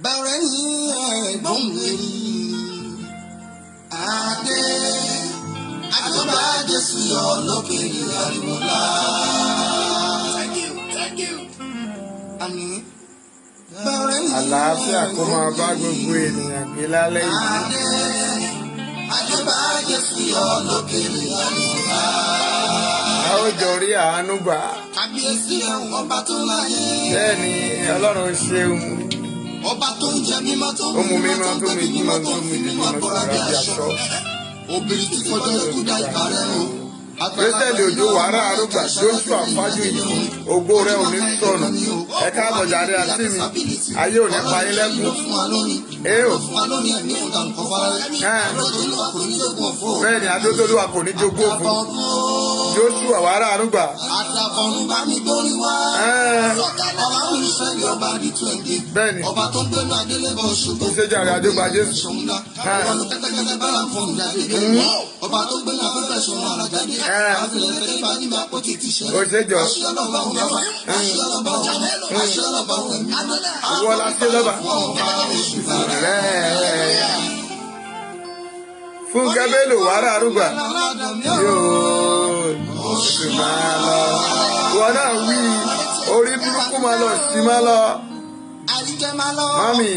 bẹ̀rẹ̀ ní ẹ̀gbọ́n mi adé àjọba Jésù yọ lókè ariwo ńlá. Thank you. Àmín. Àlàáfíà kó máa bá gbogbo ènìyàn gbé lálẹ́ yìí. Àjọba Jésù yọ lókè ariwo ńlá. A ó jọ rí àánú gbà. Kábíyèsí ẹ̀wọ̀n ọba tó láyé. Bẹ́ẹ̀ ni Ọlọ́run ṣeun. Ọba tó ń jẹ mímọ́ tó ń mú mímọ́ tó ń mímọ́ tó ń mímọ́ bọ́ra bí aṣọ. Obìnrin tí kọjá ikú dá ìgbà rẹ̀ o. Kristẹni Òjó wàrà àrùgbà Joshua Fájuyì ògo rẹ̀ ò ní sọnù. Ẹ káàbọ̀ jàre àti mi ayé ò ní pa yín lẹ́kùn. Bẹ́ẹ̀ ni Adótólúwa kò ní jogún òfò. Joshua wàrà àrùgbà. Bẹ́ẹ̀ ni ìṣèjàre àjọgbà Jésù. Ó ṣe jọ. Ìwọ la ṣe lọ́ba. Fún Gábélò wàrà àrùgbà. Yóò sì máa lọ. Ìwọ náà wí orí burúkú máa lọ sí máa lọ. Mami.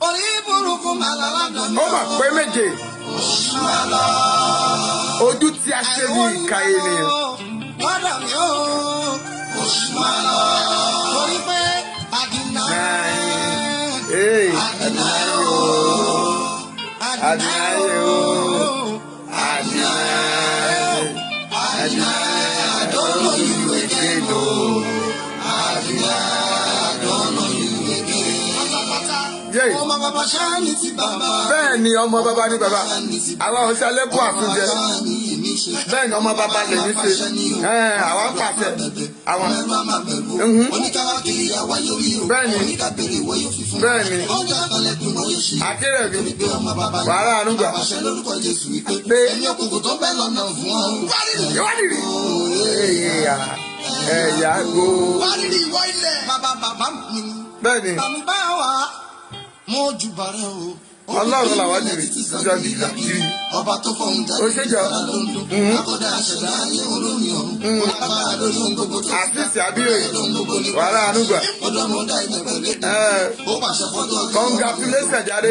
Orí burúkú máa lọ lọ́dọ̀ mi. Ó mà pé méje. Ojú tí a ṣe ní ìka ènìyàn. Lọ́dọ̀ mi ó. Oṣù máa lọ. Torí pé àdínà. Àdínáyé o. Àdínáyé o. Àdínáyé. Àdínáyé. I don't know you again, no. Àdínáyé, I don't know you again. Ọmọ bàbá ṣáà ní ti bàbá. Bẹ́ẹ̀ ni ọmọ bàbá ní bàbá. Àwọn ọ̀sẹ̀ lẹ́kọ̀ọ́ àtúnjẹ. Bẹ́ẹ̀ ni ọmọ bàbá lè ní ṣe. Àwọn pàṣẹ. Àwọn. Bẹ́ẹ̀ ni. Bẹ́ẹ̀ ni. Akure mi. Wàhálà ànúgbà. Pé. Ìwádìí. Ẹ̀yà go. Bẹ́ẹ̀ ni. Mo jù bàrẹ̀ o. Ọlọ́run làwọn jìrì ìjọ gíga kiri. Ọba tó fọhùn jáde. Ó ṣe jọ. Akọ́dá àṣẹ̀dá ayé olómi ọ̀run. Agbára lórí ohun gbogbo tó. Àtìsí àbíyè. Wàhálà ànúgbà. Ọdọ́mọdá ìgbẹ̀gbẹ̀. Ó pàṣẹ fọ́jọ́ ọjọ́. Congratulations jáde.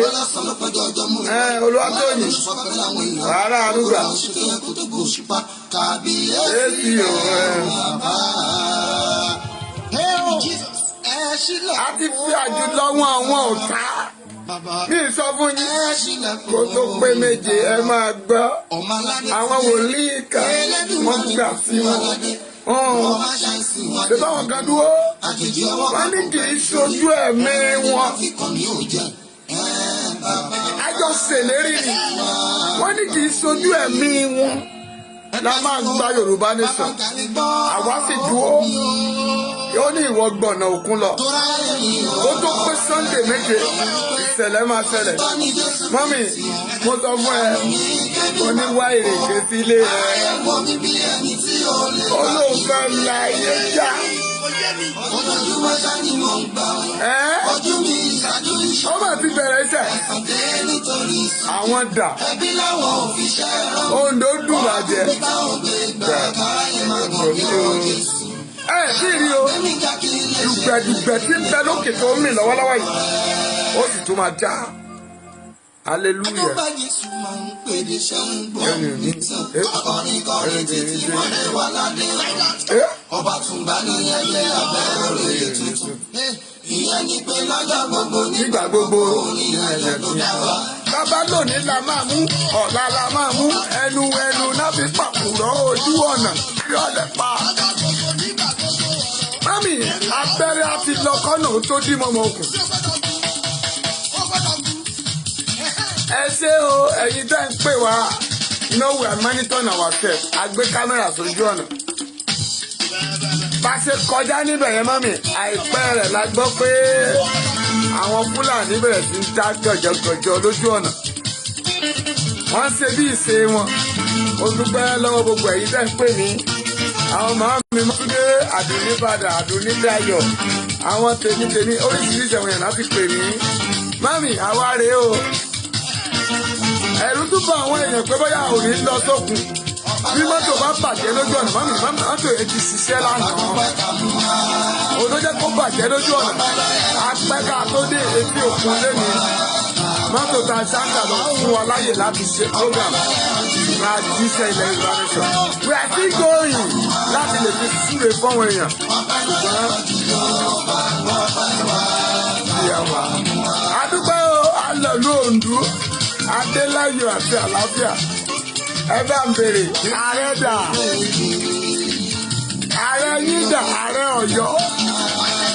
Olúwatóyìn. Wàhálà ànúgbà. Èsì o. A ti fi àjùlọ wọn àwọn ọ̀tá. Mi sọ fún yín kó tó pé méje ẹ máa gbọ́. Àwọn wòlíì kan wọ́n gbà sí wọn. Ṣé báwọn kan dúró? Wọ́n ní kì í ṣojú ẹ̀mí wọn. Àjọ ṣèlérí ni. Wọ́n ní kì í ṣojú ẹ̀mí wọn. La máa gba Yorùbá Nation. Àwa sì dúró. Yóò ní ìwọ gbọ̀nà òkun lọ. Ó tó pé Sunday méje ìṣẹ̀lẹ̀ máa ṣẹlẹ̀. Mọ́mì, mo sọ fún ẹ, mo ní wá ìrèké sílé ẹ. Olóòfẹ́ la ayé já. Ó mà ti bẹ̀rẹ̀ iṣẹ́. Àwọn dà. Ondo dùn bàjẹ́. Sí rí o, dùgbẹ̀dùgbẹ̀ tí ń bẹ lókè tó ń mì lọ́wọ́lọ́wọ́ yìí, ó sì tún máa já. Hallelujah. Ọba tún bá ní ẹyẹ abẹ́rẹ́ òye tuntun. Ìyẹn ni pé lọ́jọ́ gbogbo nígbà gbogbo ìrìnàjò tó dára. Bàbá lónìí la máa mú, ọ̀la la máa mú, ẹnu náà fi pàkúrọ̀ ojú ọ̀nà kí ọ̀lẹ̀ pa. Mami, abẹ́rẹ́ àti lọ́kọ́nà tó dí mọ́mọ́ okùn. Ẹ ṣé o, ẹ̀yin tẹ́ ń pè wá. You know we are monitoring ourselves. A gbé kámẹ́rà sójú ọ̀nà. Bá ṣe kọjá níbẹ̀ yẹn mọ́mì, àìpẹ́ rẹ̀ la gbọ́ pé àwọn Fúlàní bẹ̀rẹ̀ sí ń dá gọ̀jọ̀gọ̀jọ̀ lójú ọ̀nà. Wọ́n ṣe bí ìṣe wọn. Mo dúpẹ́ lọ́wọ́ gbogbo ẹ̀yin tẹ́ ń pè ní àwọn màá mi Mọ́túndé Àdùnní padà Àdùnní Dayọ̀ àwọn tèmi oríṣiríṣi àwọn èèyàn láti pè mí mami àwa rèé o ẹ̀rù tún bá àwọn èèyàn pé bóyá ò ní lọ sókun bí mọ́tò bá bàjẹ́ lójú ọ̀nà mami mọ́tò yẹn ti ṣiṣẹ́ lánàá òun ló jẹ́ kó bàjẹ́ lójú ọ̀nà apẹ́ká tó dé etí òkun lẹ́nu mọ́tò ta ṣáńtà lọ fún wa láyè láti ṣe program máa jíṣẹ́ ilẹ̀ Yorùbá Nation we are still going láti lè fi súre fọ́wọ́n èèyàn ṣùgbọ́n adúpẹ́ o alọ̀lú Oǹdó Adéláyọ̀ àti àlàáfíà ẹ bá ń bèrè ààrẹ dà ààrẹ yín dà ààrẹ Ọ̀yọ́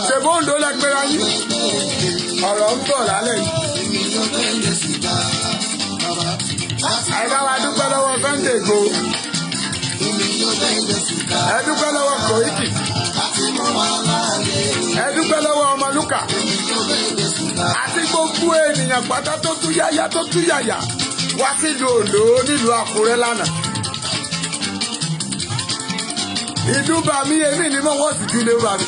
ṣèbó Oǹdó lẹ́gbẹ̀rẹ̀ yín ọ̀rọ̀ ń bọ̀ lálẹ́ yìí. ẹ bá wa dúpẹ́ lọ́wọ́ Sunday Igboho ẹ dúpẹ́ lọ́wọ́ Koiki ẹ dúpẹ́ lọ́wọ́ Ọmọlúkà àti gbogbo ènìyàn pátá tó tú yáyá wá sílùú Oǹdó nílùú Àkúrẹ́ lánàá. ìdúbà mi èmi ni mo wọ́n sì ju lè wà mí.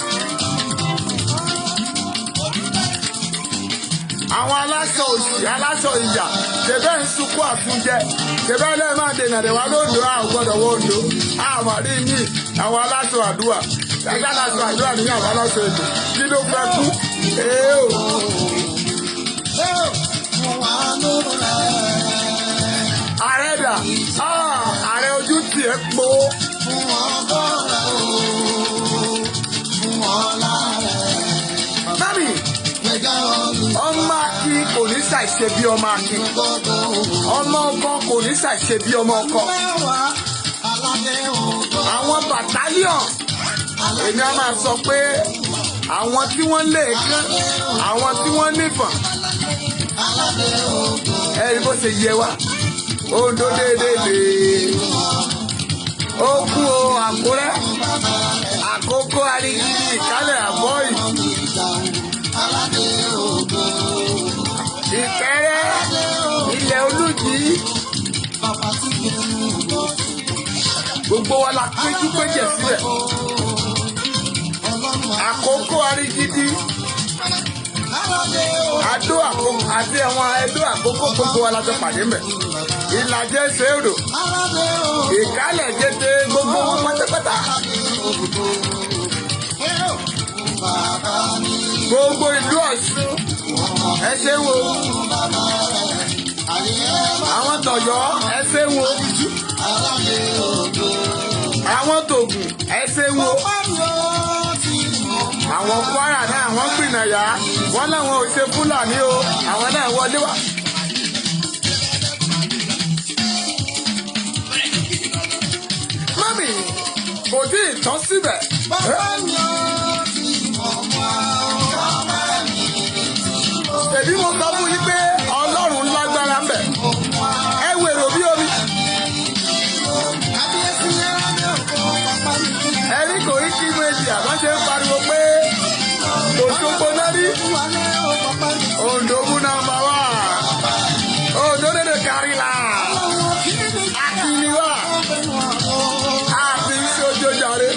àwọn aláṣọ òṣì aláṣọ ìyà ṣẹbẹ́ ń sunkún àtúnjẹ ṣẹbẹ́ lẹ́ẹ̀ máa dènà rẹ̀ wá lóńdó àwọn gbọ́dọ̀ wọ Oǹdó àwọn àrí mi àwọn aláṣọ àdúrà ẹgbẹ́ aláṣọ àdúrà ní àwọn aláṣọ ètò kí ló fẹ́ kú èèó. ààrẹ dà ààrẹ ojú tiẹ̀ pọ̀. mami ọmọ akin kò ní ṣàìṣe bí ọmọ akin ọmọ ọkọ kò ní ṣàìṣe bí ọmọ ọkọ àwọn bàtálíọ̀n èmi á máa sọ pé àwọn tí wọ́n lè kán àwọn tí wọ́n nífọ̀n ẹ̀rí bó ṣe yẹ wá Oǹdó déédéé ó kú o Àkúrẹ́ àkókò arigidi ìkálẹ̀ àbọ́yì Ìkẹrẹ́ ilẹ̀ Olújì gbogbo wa la péjú péjẹ sílẹ̀ àkókò arigidi Adó Àkókò àti àwọn Ẹdó Àkókò gbogbo wa la jọ pàdé mẹ́ Ìlàjẹ ṣèòdò Ìkálẹ̀ Jẹtẹ gbogbo wọn pátápátá gbogbo ìlú Ọ̀ṣun ẹ ṣé wo àwọn tọ̀yọ́ ẹ ṣé wo àwọn tògùn ẹ ṣé wo àwọn Kwara náà wọ́n gbìnàyà wọ́n láwọn ò ṣe Fúlàní o àwọn náà wọlé wá. mami kò tí ì tán síbẹ̀. Èbí mo sọ fún yín pé Ọlọ́run lágbára ń bẹ. Ẹ wèrò bí omi. Ẹni kò rí kí méjì àbáṣe ń pariwo pé Òṣogbo náà rí. Oǹdó mú nàmbà wá. Oǹdó dédé kárí la. Akíní wá. Àfi ṣojo jàre.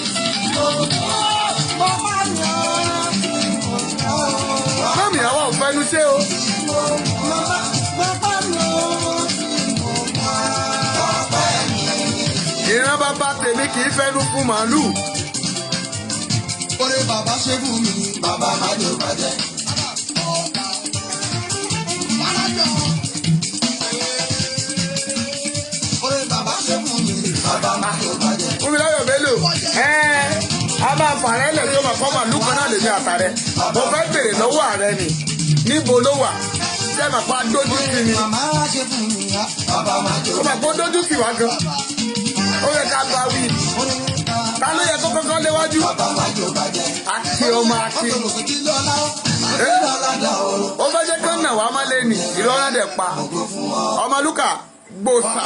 Mami àwọn òfẹ́nu ṣé o. Ìran bàbá tèmi kì í fẹ́nu fún màálù. Oore bàbá ṣe fún mi, bàbá má jò bàjẹ́. Oore bàbá ṣe fún mi, bàbá má jò bàjẹ́. Fúnmiláyọ̀ Bello a máa fàrẹ́ lẹ̀ tó máa kọ́ màálù kan náà lè ní àtàrẹ. Mo fẹ́ bèrè lọ́wọ́ ààrẹ ni níbo ló wà? Ṣé ẹ máa pa dójú sí ni? Màmá ṣe fún mi, bàbá má jò Ó máa kó dójú sí wa gan. Ó yẹ ká gba wí. Ta ló yẹ kó kọ́kọ́ léwájú? bàbá má jò bàjẹ́. Àti ọmọ àti. Ó fẹ́ jẹ́ kí ó nà wá má lé nì. Ìrọ́lá dẹ̀ pa. Ọmọlúkà gbòòsà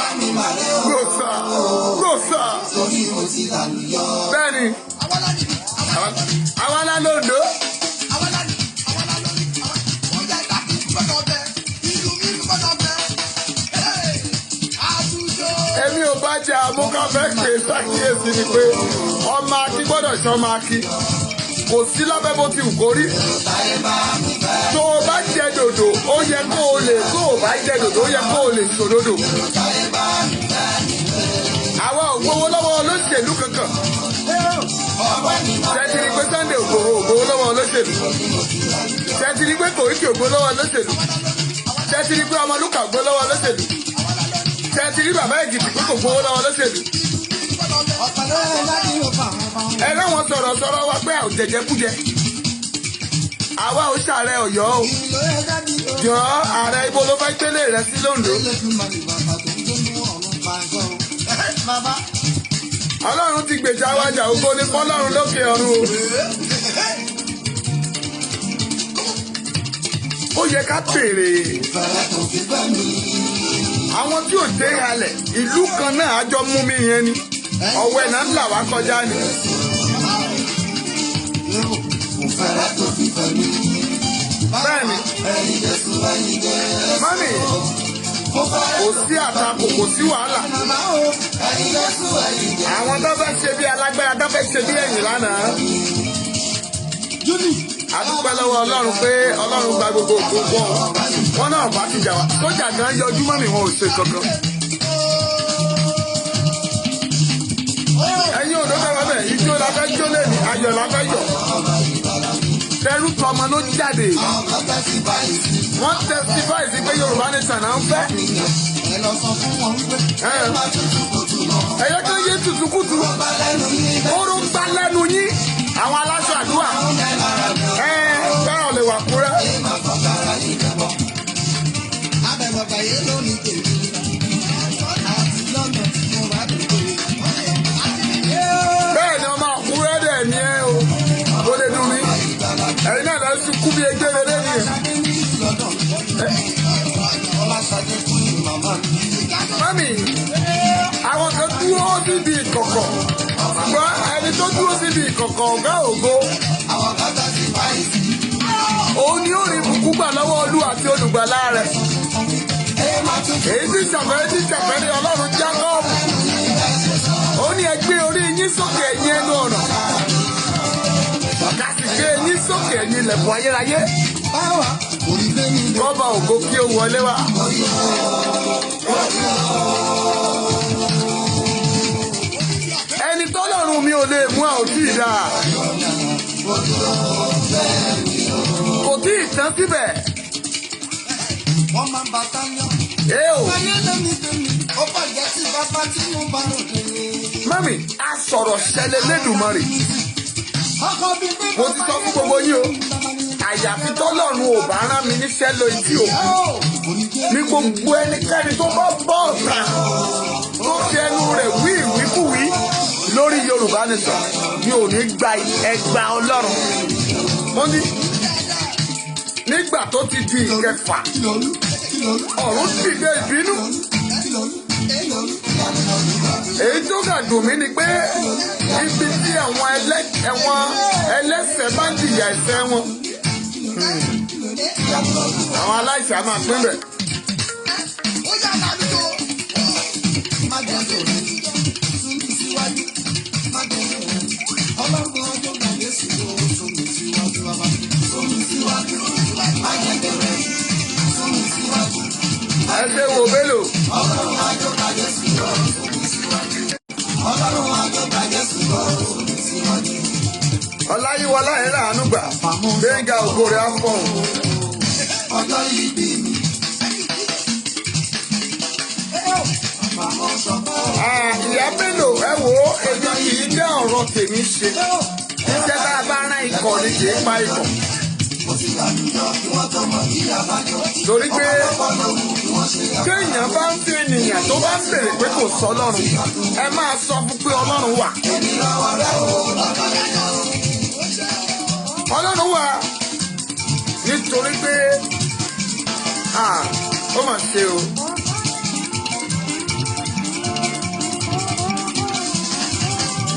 gbòòsà gbòòsà. Bẹ́ẹ̀ni, àwa la lóńdó. Èmi ò bá tí a mú ká fẹ́ pè sákìyèsí ni pé ọmọ akí gbọ́dọ̀ ṣe ọmọ akí kò sí lábẹ́ bó ti wù kó rí. tó o bá jẹ dòdò ó yẹ kó o lè tó o bá jẹ dòdò ó yẹ kó o lè sòdodo. àwa ò gbowó lọ́wọ́ olóṣèlú kankan. tẹ́tìrì pé Sunday ògbówó lọ́wọ́ olóṣèlú. tẹ́tìrì pé Koiki ògbó lọ́wọ́ olóṣèlú. tẹ́tìrì pé Ọmọlúkà ògbó lọ́wọ́ olóṣèlú. tẹ́tìrì bàbá Èkìtì pé kò gbowó lọ́wọ́ olóṣèlú. ẹ láwọn sọ̀rọ̀ wa pé àwòjẹjẹkújẹ àwa ò ṣàárẹ̀ Ọ̀yọ́ o jọ ààrẹ ibo ló fẹ́ gbélé rẹ sí lóńdó. Ọlọ́run ti gbèjà wájà ògo ní fọ́lọ́run lókè ọ̀run o. ó yẹ ká béèrè àwọn tí ò dé halẹ̀ ìlú kan náà àjọ mú mi yẹn ni ọ̀wẹ́ náà ń là wá kọjá ni. bẹ́ẹ̀ni mami kò sí àtakò kò sí wàhálà àwọn tó fẹ́ ṣe bí alágbára tó fẹ́ ṣe bí ẹ̀yìn lánàá. a dúpẹ́ lọ́wọ́ Ọlọ́run pé Ọlọ́run gba gbogbo òkú wọn náà bá ti jà wá sójà gan yọjú mọ́mì wọn ò ṣe kankan. ẹ̀yin ò lókè wọ́n bẹ̀ ijó la fẹ́ jó lé ní ayọ̀ la fẹ́ yọ̀. tẹrú tọmọ ló jáde wọ́n testify sí pé Yorùbá Nation náà ń fẹ́. ẹ̀yẹ tó yé tutukutu oró ń gbá lẹ́nu yín àwọn aláṣọ àdúrà bẹ́ẹ̀ ò lè wà kúrẹ́. bẹ́ẹ̀ ni ọmọ àkúrẹ́ dẹ̀ ní ẹ o kó lè dùn mí ẹ̀yin náà lọ sí kú bí ẹgbẹ́ rẹ nìyẹn. mami àwọn kan dúró síbi ìkọ̀kọ̀ ṣùgbọ́n ẹni tó dúró síbi ìkọ̀kọ̀ ọ̀gá ògo òun ni ó rí bùkún gbà lọ́wọ́ Olú àti olùgbàlà rẹ̀. èyí tí ṣàfẹ́ ní Ọlọ́run Jákọ́bù ó ní ẹ gbé orí yín sókè ẹ̀yin ẹnu ọ̀nà ọ̀gá sì gbé yín sókè ẹ̀yin ilẹ̀kùn ayérayé kọ́ba ògo kí ó wọlé wá. ẹni tọ́lọ́run mi ò lè mú àwọn tí ì dáa kò tí ì tán síbẹ̀. wọ́n máa ń bàtà yàn. mami a sọ̀rọ̀ ṣẹlẹ̀ lẹ́dùnmọ́rì mo ti sọ fún gbogbo yín o àyàfi tọ́lọ́run ò bá rán mi níṣẹ́ lọ etí òkú ní gbogbo ẹnikẹ́ni tó bá bọ́ ọ̀tá tó fi ẹnu rẹ̀ wí ìwíkúwí lórí Yorùbá Nation mi ò ní gba ẹgbàá Ọlọ́run. mo ní nígbà tó ti di ìkẹfà ọ̀run dìde ìbínú. èyí tó ga dùn mí ni pé ibi tí àwọn ẹlẹ́ṣẹ̀ bá ń jìyà ẹ̀ṣẹ̀ wọn àwọn aláìsàn máa pín bẹ̀. ẹ ṣe wo Bello. Ọláyíwọlá ẹ̀ láàánú gbà Gbénga ògo rẹ̀ á fọ̀hún. ìyá Bello ẹ wo èmi kì í jẹ́ ọ̀rọ̀ tèmi ṣe iṣẹ́ tá a bá rán ikọ̀ ni kì í pa ikọ̀. torí pé kéèyàn bá ń fi ènìyàn tó bá ń bèrè pé kò sọ Ọlọ́run ẹ máa sọ fún pé Ọlọ́run wà. Ọlọ́run wà nítorí pé ó mà ṣe o.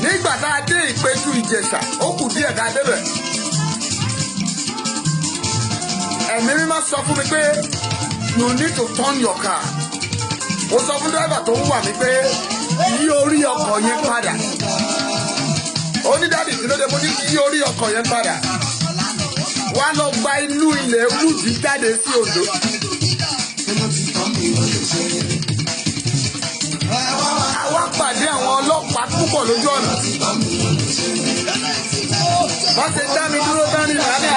nígbà tá a dé Ìpẹ́tù Ìjẹ̀ṣà ó kù díẹ̀ ká débẹ̀. Ẹ̀mí mímọ́ sọ fún mi pé you need to turn your car. mo sọ fún dírẹ́bà tó ń wà mí pé yí orí ọkọ̀ yẹn padà. Ó ní dáàdì tí ló dé mo ní yí orí ọkọ̀ yẹn padà. Wá lọ gba inú ilẹ̀ olùdí jáde sí Oǹdó. Àwa pàdé àwọn ọlọ́pàá púpọ̀ lójú ọ̀nà. Wọ́n ti dá mi dúró tán ní ìlànà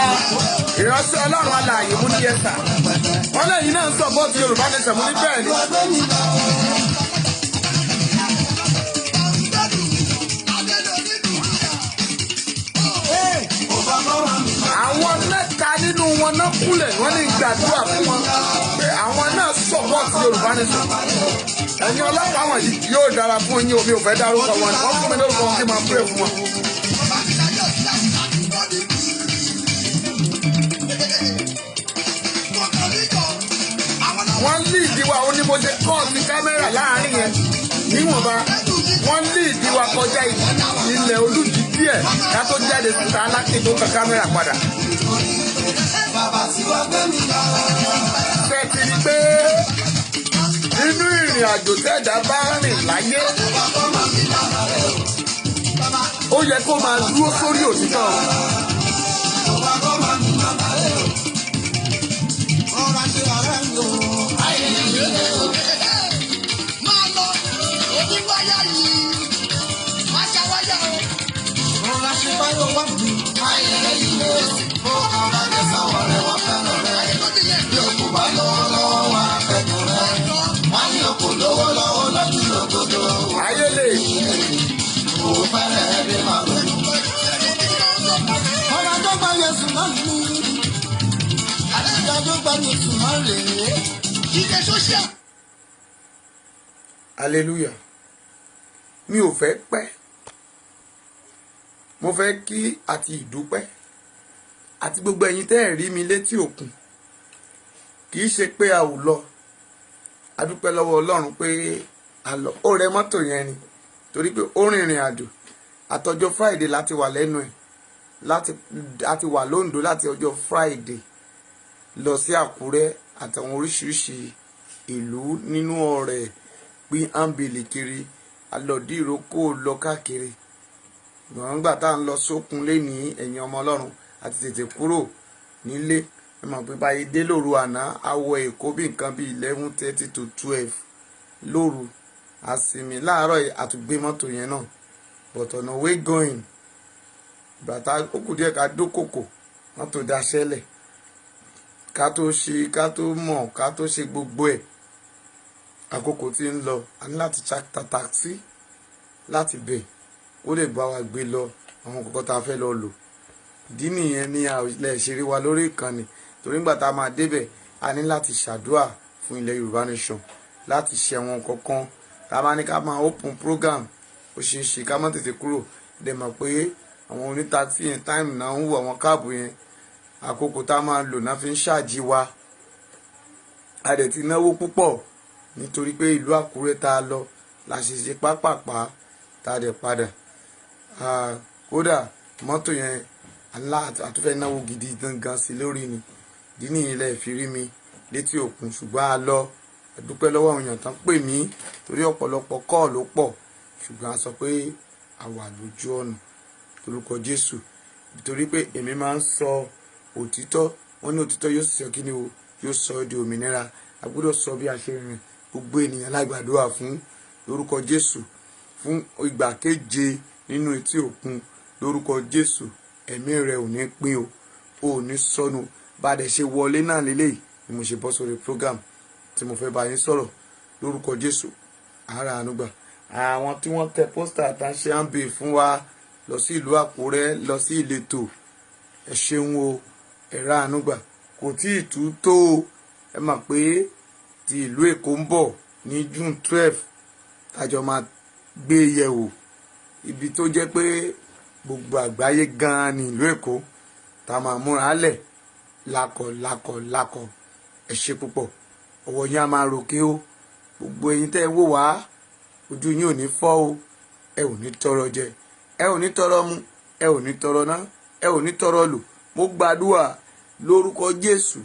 ìránṣẹ́ Ọlọ́run alààyè mú ní ẹ̀sà. Wọ́n lẹ́yìn náà ń sọ̀pọ̀tì Yorùbá Nation mú ní bẹ́ẹ̀ ni. Àwọn mẹ́ta nínú wọn náà kúlẹ̀ wọ́n ní gbàdúrà fún wọn pé àwọn náà sọ̀pọ̀tì Yorùbá Nation. Ẹ̀yin ọlọ́pàá wọ̀nyí yóò dára fún yín, omi ò fẹ́ dárúkọ wọn ni wọ́n fún mi lórúkọ wọn kí n máa pray fún wọn. Wọ́n lé ìdíwà ó ní mo ṣe kọ́ọ̀tì kámẹ́rà láàárín yẹn níwọ̀nba. Wọ́n lé ìdíwà kọjá ilẹ̀ olùdí díẹ̀ ká tó jáde síta alákè tó kan kámẹ́rà padà. Ṣé ti rí pé nínú ìrìn àjò tẹ́ẹ̀dá bá rìn láyé ó yẹ kó máa dúró sórí òtítọ́. Ayele. Hallelujah. Mi ò fẹ́ pẹ́. Mo fẹ́ kí àti ìdúpẹ́ àti gbogbo ẹ̀yin tẹ́ ẹ̀ rí mi létí òkun. Kì í ṣe pé a ò lọ. A dúpẹ́ lọ́wọ́ Ọlọ́run pé a lọ. Ó rẹ mọ́tò yẹn ni torí pé ó rìnrìn àjò. Àtọjọ́ Friday láti wà lẹ́nu ẹ̀. Láti wà lóńdó láti ọjọ́ Friday lọ sí Àkúrẹ́ àtàwọn oríṣiríṣi ìlú nínú ọ̀rẹ́ pín áńbìlì kiri. A lọ dí ìrókò lọ káàkiri. Ìgbọ̀n gbà tá à ń lọ sókun lé ní ẹ̀yìn ọmọ Ọlọ́run àti tètè kúrò nílé. Ẹ mọ̀ pé báyìí dé lóru àná a wọ Èkó bí nǹkan bí 11:30 to 12 lóru. A sinmi láàárọ̀ àtúgbé mọ́tò yẹn náà but on the way going bàtà ó kù díẹ̀ ká dókòkò mọ́tò daṣẹ́lẹ̀ ká tó ṣe ká tó mọ̀ ká tó ṣe gbogbo ẹ̀ àkókò tí ń lọ a ní láti charter taxi láti bẹ̀ ó lè bá wa gbé lọ àwọn kọ̀ọ̀kan tá a fẹ́ lọ lò. Ìdí nìyẹn ní ilẹ̀ ìṣeré wa lórí ìkànnì torí nígbà tá a máa débẹ̀ a ní láti ṣàdúrà fún ilẹ̀ Yorùbá Nation láti ṣe àwọn kọ̀ọ̀kan tá a bá ní ká máa open program ó ṣe é ṣe ká má tètè kúrò dẹ̀ mọ̀ pé àwọn onítaxi yẹn táìmù náà ń wò àwọn káàbù yẹn àkókò tá a máa lò náà fi ń ṣáàjì wa. A dẹ̀ ti náwó púpọ̀ nítorí pé ìlú Àkúrẹ́ tá a lọ la ṣe ṣe pápápá tá a dẹ̀ padà. Kódà mọ́tò yẹn àtúfẹ́ náwó gidi gangan sí lórí ni. Ìdí nìyí lẹ fi rí mi létí òkun ṣùgbọ́n a lọ a dúpẹ́ lọ́wọ́ àwọn èèyàn tán pè mí torí ọ̀pọ̀lọpọ̀ kọ́ọ̀ ló pọ̀ ṣùgbọ́n a sọ pé a wà lójú ọ̀nà lórúkọ Jésù nítorí pé èmi máa ń sọ òtítọ́. Wọ́n ní òtítọ́ yóò sọ kí ni o yóò sọ ọ́ di òmìnira. A gbọ́dọ̀ sọ bí a ṣe rìn gbogbo ènìyàn lágbàdúrà fún lórúkọ Jésù fún ìgbà keje nínú etí òkun lórúkọ Jésù. Ẹ̀mí rẹ ò ní pín o ò ní sọnù. Bá dẹ̀ ṣe wọlé náà lélẹ́yìí ni mo ṣe bọ́ sórí program tí mo fẹ́ bá yín sọ̀rọ̀ lórúkọ Jésù. Àárà ànúgbà àwọn tí wọ́n tẹ pósítà àtàṣe àǹbì fún wa lọ sí ìlú Àkúrẹ́ lọ sí ìletò ẹ ṣeun o ẹ̀rà ànúgbà kò tí ì tú tó o. Ẹ mọ̀ pé ti ìlú Èkó ń bọ̀ ní June 12 tájọ máa gbé yẹ̀wò ibi tó jẹ́ pé gbogbo àgbáyé gan-an ní ìlú Èkó tá a máa múra lẹ̀ lákọ̀ ẹ ṣe púpọ̀ ọwọ́ yín á máa ròkè o. Gbogbo ẹ̀yin tẹ́ ẹ wò wá ojú yín ò ní fọ́ o. Ẹ ò ní tọrọ jẹ ẹ ò ní tọrọ mu ẹ ò ní tọrọ ná ẹ ò ní tọrọ lò. Mo gbàdúrà lórúkọ Jésù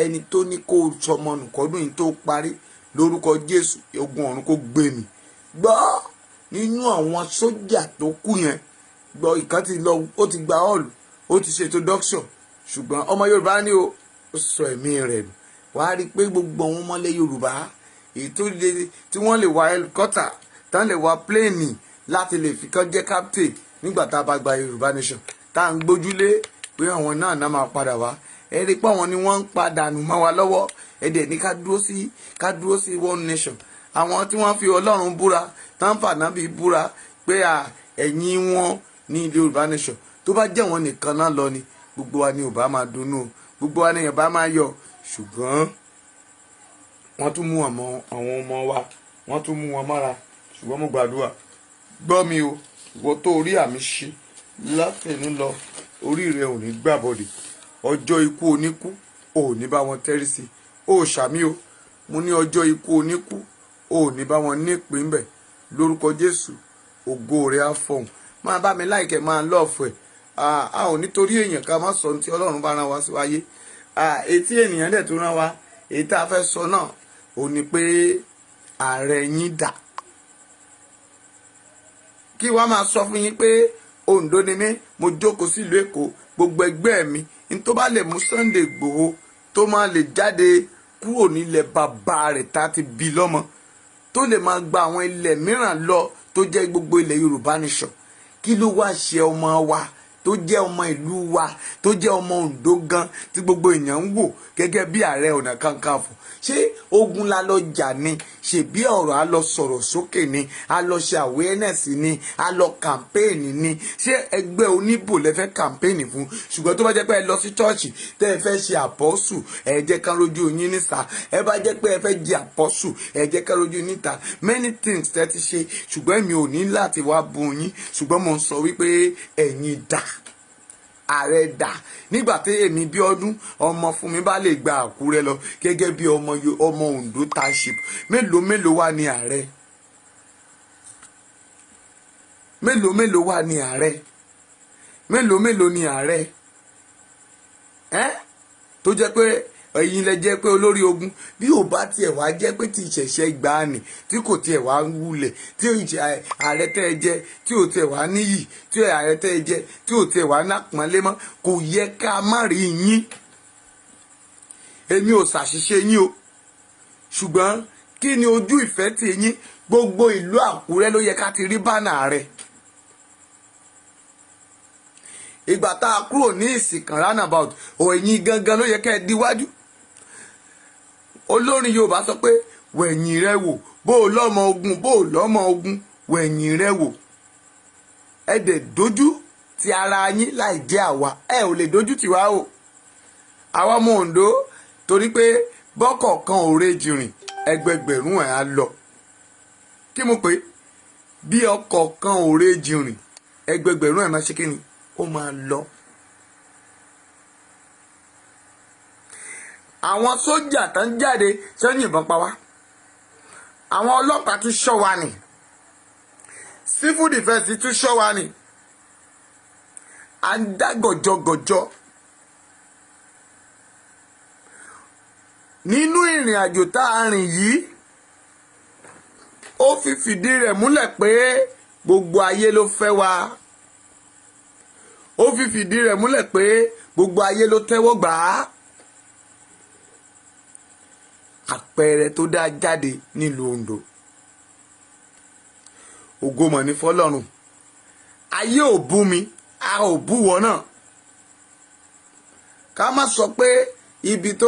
ẹni tó ní kó sọmọ nù kọ́dún yìí tó parí lórúkọ Jésù ogun ọ̀run kó gbé mi. Gbọ́ nínú àwọn sójà tó kú yẹn, gbọ́ ìkan ti lọ, ó ti gba hall, ó ti ṣe introduction, ṣùgbọ́n ọmọ Yorùbá ni ó sọ ẹ̀mí rẹ̀ nù. Wàá rí i pé gbogbo àwọn ọmọlẹ̀ Yorùbá èyí tó lè tí wọ́n lè wa helicopter tán lè wa plane láti lè fi kán jẹ́ captain nígbà tá a bá gba Yorùbá Nation tá à ń gbójúlé pé àwọn náà máa padà wá. Ẹ rí i pé àwọn ni wọ́n ń padà nù mọ́ wa lọ́wọ́. Ẹ dẹ̀ ní ká dúró sí one nation. Àwọn tí wọ́n fi Ọlọ́run búra tán fànábì búra pé ẹ̀yìn wọn ní ilé Yorùbá Nation tó bá jẹ́ wọn nìkan náà lọ ni gbogbo wa ni ò bá máa dunnú, gbogbo wa ni ò bá máa yọ̀. Ṣùgbọ́n wọ́n tún mú àwọn ọmọ wa, wọ́n tún mú wọn mọ́ra. Ṣùgbọ́n mo gbàdúrà, gbọ́ mi o, ìwọ tó orí àmì ṣe látẹ̀nu lọ, orí rẹ ò ní gbàbọ̀dẹ̀. Ọjọ́ ikú oníkú ò ní bá wọn tẹ́rí sí. Ó ṣàmì o, mo ní ọjọ́ ikú oníkú ò ní bá wọn nípìn ń bẹ̀. Lórúkọ Jésù ògo rẹ á fọhùn. Máa bá mi láìkẹ́ máa lọ́ọ̀fù ẹ̀. A ò nítorí èèyàn ká má sọ ohun tí Ọlọ́run bá rán wa sí wáyé. Etí ènìyàn dẹ̀ tó rán wa, èyí tá a fẹ́ sọ náà ò ní pé ààrẹ yín dà. Kí wá máa sọ fún yín pé Oǹdó ni mí, mo jókòó sílùú Èkó, gbogbo ẹgbẹ́ mi ní tó bá lè mú Sunday Igboho tó máa lè jáde kúrò nílẹ̀ bàbá rẹ̀ tá ti bí lọ́mọ, tó lè máa gba àwọn ilẹ̀ mìíràn lọ tó jẹ́ gbogbo ilẹ̀ Yorùbá Nation. Kí ló wá ṣe ọmọ wa tó jẹ́ ọmọ ìlú wa tó jẹ́ ọmọ Oǹdó gan tí gbogbo èèyàn ń wò gẹ́gẹ́ bí Ààrẹ Ọ̀nà Kakanfò? Ṣé ogun la lọ jà ni? Ṣebí ọ̀rọ̀ a lọ sọ̀rọ̀ sókè ni? A lọ ṣe awareness ni? A lọ campaign ni? Ṣé ẹgbẹ́ oníbò lẹ fẹ́ campaign fún? Ṣùgbọ́n tó bá jẹ́ pé ẹ lọ sí chọ́ọ̀chì tẹ́ ẹ fẹ́ ṣe àpọ́sù, ẹ jẹ́ ká rojú yín níta. Ẹ bá jẹ́ pé ẹ fẹ́ jẹ àpọ́sù, ẹ jẹ́ ká rojú níta. Many things tẹ́ ti ṣe, ṣùgbọ́n èmi ò ní láti wá bu yín. Ṣùgbọ́n mo ń sọ wípé ẹ̀yin dà, ààrẹ dà. Nígbà tí èmi bí ọdún ọmọ fún mi bá lè gba Àkúrẹ́ lọ gẹ́gẹ́ bí ọmọ Oǹdó township, mélòó wá ní ààrẹ? Mélòó wá ní ààrẹ? Mélòó ní ààrẹ? Tó jẹ́ pé ẹ̀yin lẹ jẹ́ pé olórí ogun. Bí ò bá tiẹ̀ wá jẹ́ pé ti ìṣẹ̀ṣẹ̀ ìgbàanì tí kò tiẹ̀ wá ń wulẹ̀, tí ààrẹ tẹ́ ẹ jẹ́ tí ò tiẹ̀ wá níyì, tí ààrẹ tẹ́ ẹ jẹ́ tí ò tiẹ̀ wá nápọ́nlé mọ́, kò yẹ ká má rí yín. Èmi ò ṣàṣìṣe yín o, ṣùgbọ́n kí ni ojú ìfẹ́ ti yín? Gbogbo ìlú Àkúrẹ́ ló yẹ ká ti rí bánà rẹ̀. Ìgbà tá a kúrò ní ìsìnkàn roundabout, ẹ̀yin gangan ló yẹ ká ẹ díwájú. Olórin Yorùbá sọ pé wẹ̀yìn rẹ wò, bó o lọ́mọ ogun wẹ̀yìn rẹ wò. Ẹ dẹ̀ dojú ti ara yín láì jẹ́ àwa, ẹ ò lè dojú tiwa o. Àwa ọmọ Oǹdó torí pé bọ́kọ̀ọ̀kan òre jìrìn ẹgbẹgbẹ̀rún ẹ̀ á lọ. Kí mo pè? Bí ọkọ̀ kan òre jìrìn ẹgbẹgbẹ̀rún ẹ̀ máa ṣe kí ni? Ó máa lọ. Àwọn sójà tó ń jáde tó ń yìnbọn pa wá, àwọn ọlọ́pàá tún ṣọ́ wa ni, civil defence tún ṣọ́ wa ni. À ń dá gọ̀jọ̀gọ̀jọ̀ nínú ìrìn àjò tá a rìn yìí. Ó fi fìdí rẹ̀ múlẹ̀ pé gbogbo ayé ló fẹ́ wa. Ó fi fìdí rẹ̀ múlẹ̀ pé gbogbo ayé ló tẹ́wọ́ gbà á. Àpẹẹrẹ tó dá jáde nílùú Oǹdó. Ògo mọ̀ ní fọ́lọ́run. Ayé ò bú mi, a ò bú wọ náà. Ká má sọ pé ibi tó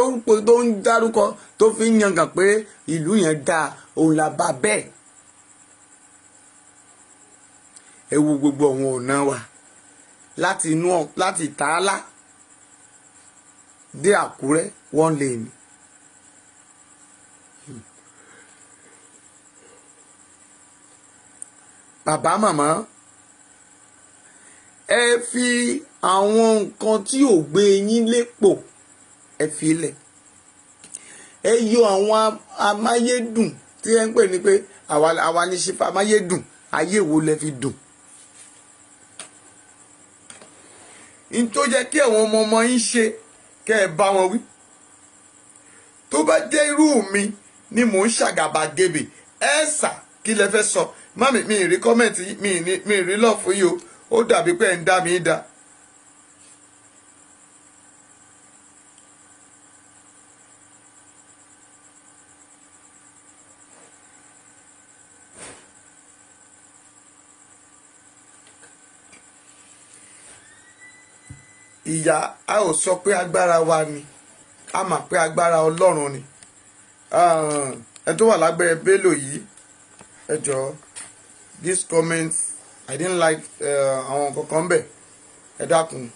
ń dárúkọ tó fi ń yangàn pé ìlú yẹn dáa, òun là bá bẹ́ẹ̀. Ẹ wo gbogbo àwọn ọ̀nà wa láti Ìtàálá dé Àkúrẹ́ one lane. Bàbá màmá, ẹ fi àwọn nǹkan tí ò gbé yín lépò ẹ fi lẹ̀. Ẹ yọ àwọn amáyédùn tí ẹ ń pè ní pé àwa ní ṣe amáyédùn, ayé wo lẹ fi dùn? In tó jẹ́ kí àwọn ọmọ yín ṣe kẹ́ ẹ bá wọn wí. Tó bá jẹ́ irú mi ni mò ń ṣàgàbàgebè ẹ̀sà kí lẹ fẹ́ sọ mami mi rí kọ́mẹ̀ntì mi rí lọ́ọ̀fù yìí o ó dàbí pé ẹ̀ ń dá mi dá. ìyá a ò sọ pé agbára wa ni a mà pé agbára Ọlọ́run ni ẹ tó wà lágbẹ́ Bello yìí ẹ jọ̀ọ́ this comment I didn't like àwọn kankan bẹ̀ ẹ dákun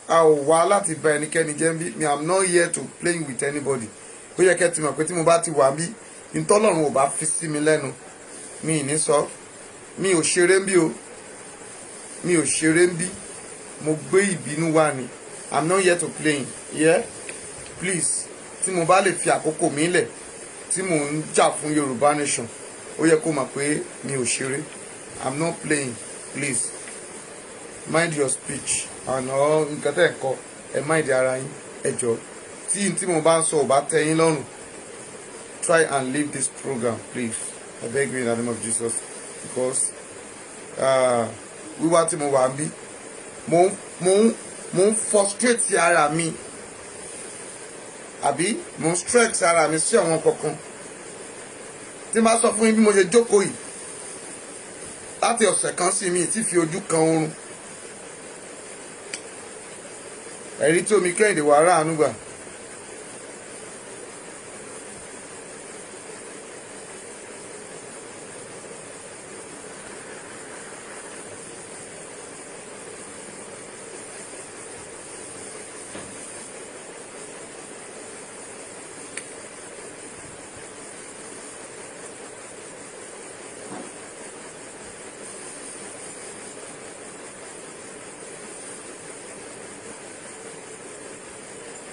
a ò wá láti bá ẹnikẹ́ni jẹ́ bí me I'm not here to play with anybody ó yẹ kẹ́ ti mọ̀ pé tí mo bá ti wà bí ntọ́lọ́run ò bá fi sí mi lẹ́nu mi ì ní sọ mi ò ṣeré ń bí o mi ò ṣeré ń bí mo gbé ìbínú wá ni I'm not here to play yeah please tí mo bá lè fi àkókò mi lẹ̀ tí mò ń jà fún Yoruba Nation ó yẹ kó mọ̀ pé mi ò ṣeré I'm not playing please mind your speech àná nǹkan tẹ́ ẹ̀ kọ ẹ mind ara yín ẹ jọ̀ọ́ tí mo bá ń sọ ò bá tẹ́ yín lọ́rùn try and leave this program please I beg you in the name of Jesus because wíwá tí mo wà ń bí mo ń frustrate ara mi àbí mo ń stress ara mi sí àwọn kankan tí máa sọ fún yín bí mo ṣe jókòó yìí láti ọ̀sẹ̀ kan sí mi tí fi ojú kan oorun ẹ̀rí tí omi kẹ́hìndé wà ráàánú gbà.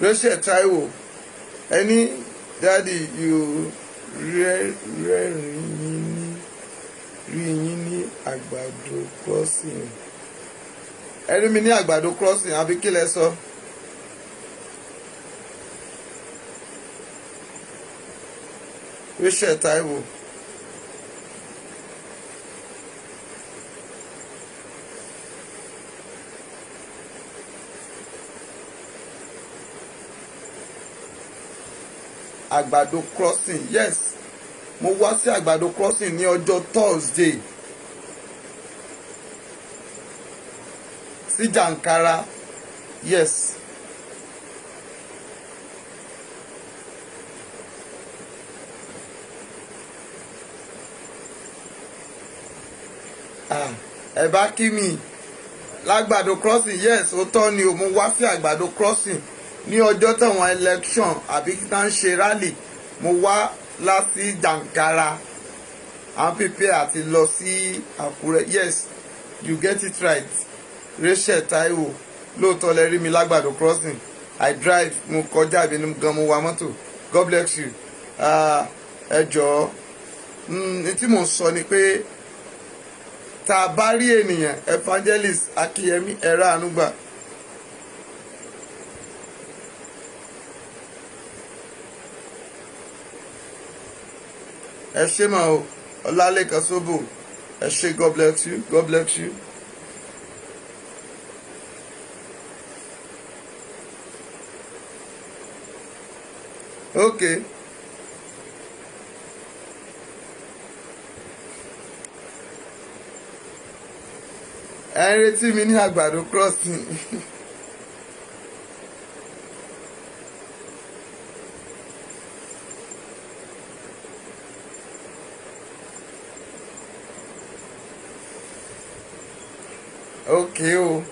Rachel Taiwo ẹni dáàdi yóò rí yín ní àgbàdo crossing ẹni mi ní àgbàdo crossing àbí kí lẹ sọ. Rachel Taiwo. Àgbàdo crossing yes mo wá sí àgbàdo crossing ní ọjọ́ Thursday sí Jàǹkàrà yes ẹ bá kí mi lágbàdo crossing yes ó tọ́ ni o mo wá sí àgbàdo crossing ní ọjọ́ táwọn election àbí tá ń ṣe rally mo wá láti Jàǹkàrà àwọn pípẹ́ àti lọ sí Àkúrẹ́ yes you get it right Rachel Taiwo lóòótọ́ lẹ rí mi lágbàdo crossing I drive mo kọjá ìbínú gan mo wa mọ́tò God bless you ẹ jọ̀ọ́ tí mo sọ ni pé tá a bá rí ènìyàn evangelist Akíyẹmí ẹ̀rọ ànúgbà. ẹ ṣé mà o Ọlálékan Sóbò ẹ ṣé God bless you God bless you. Okay. ẹ ń retí mi ní àgbàdo crossing. Okay o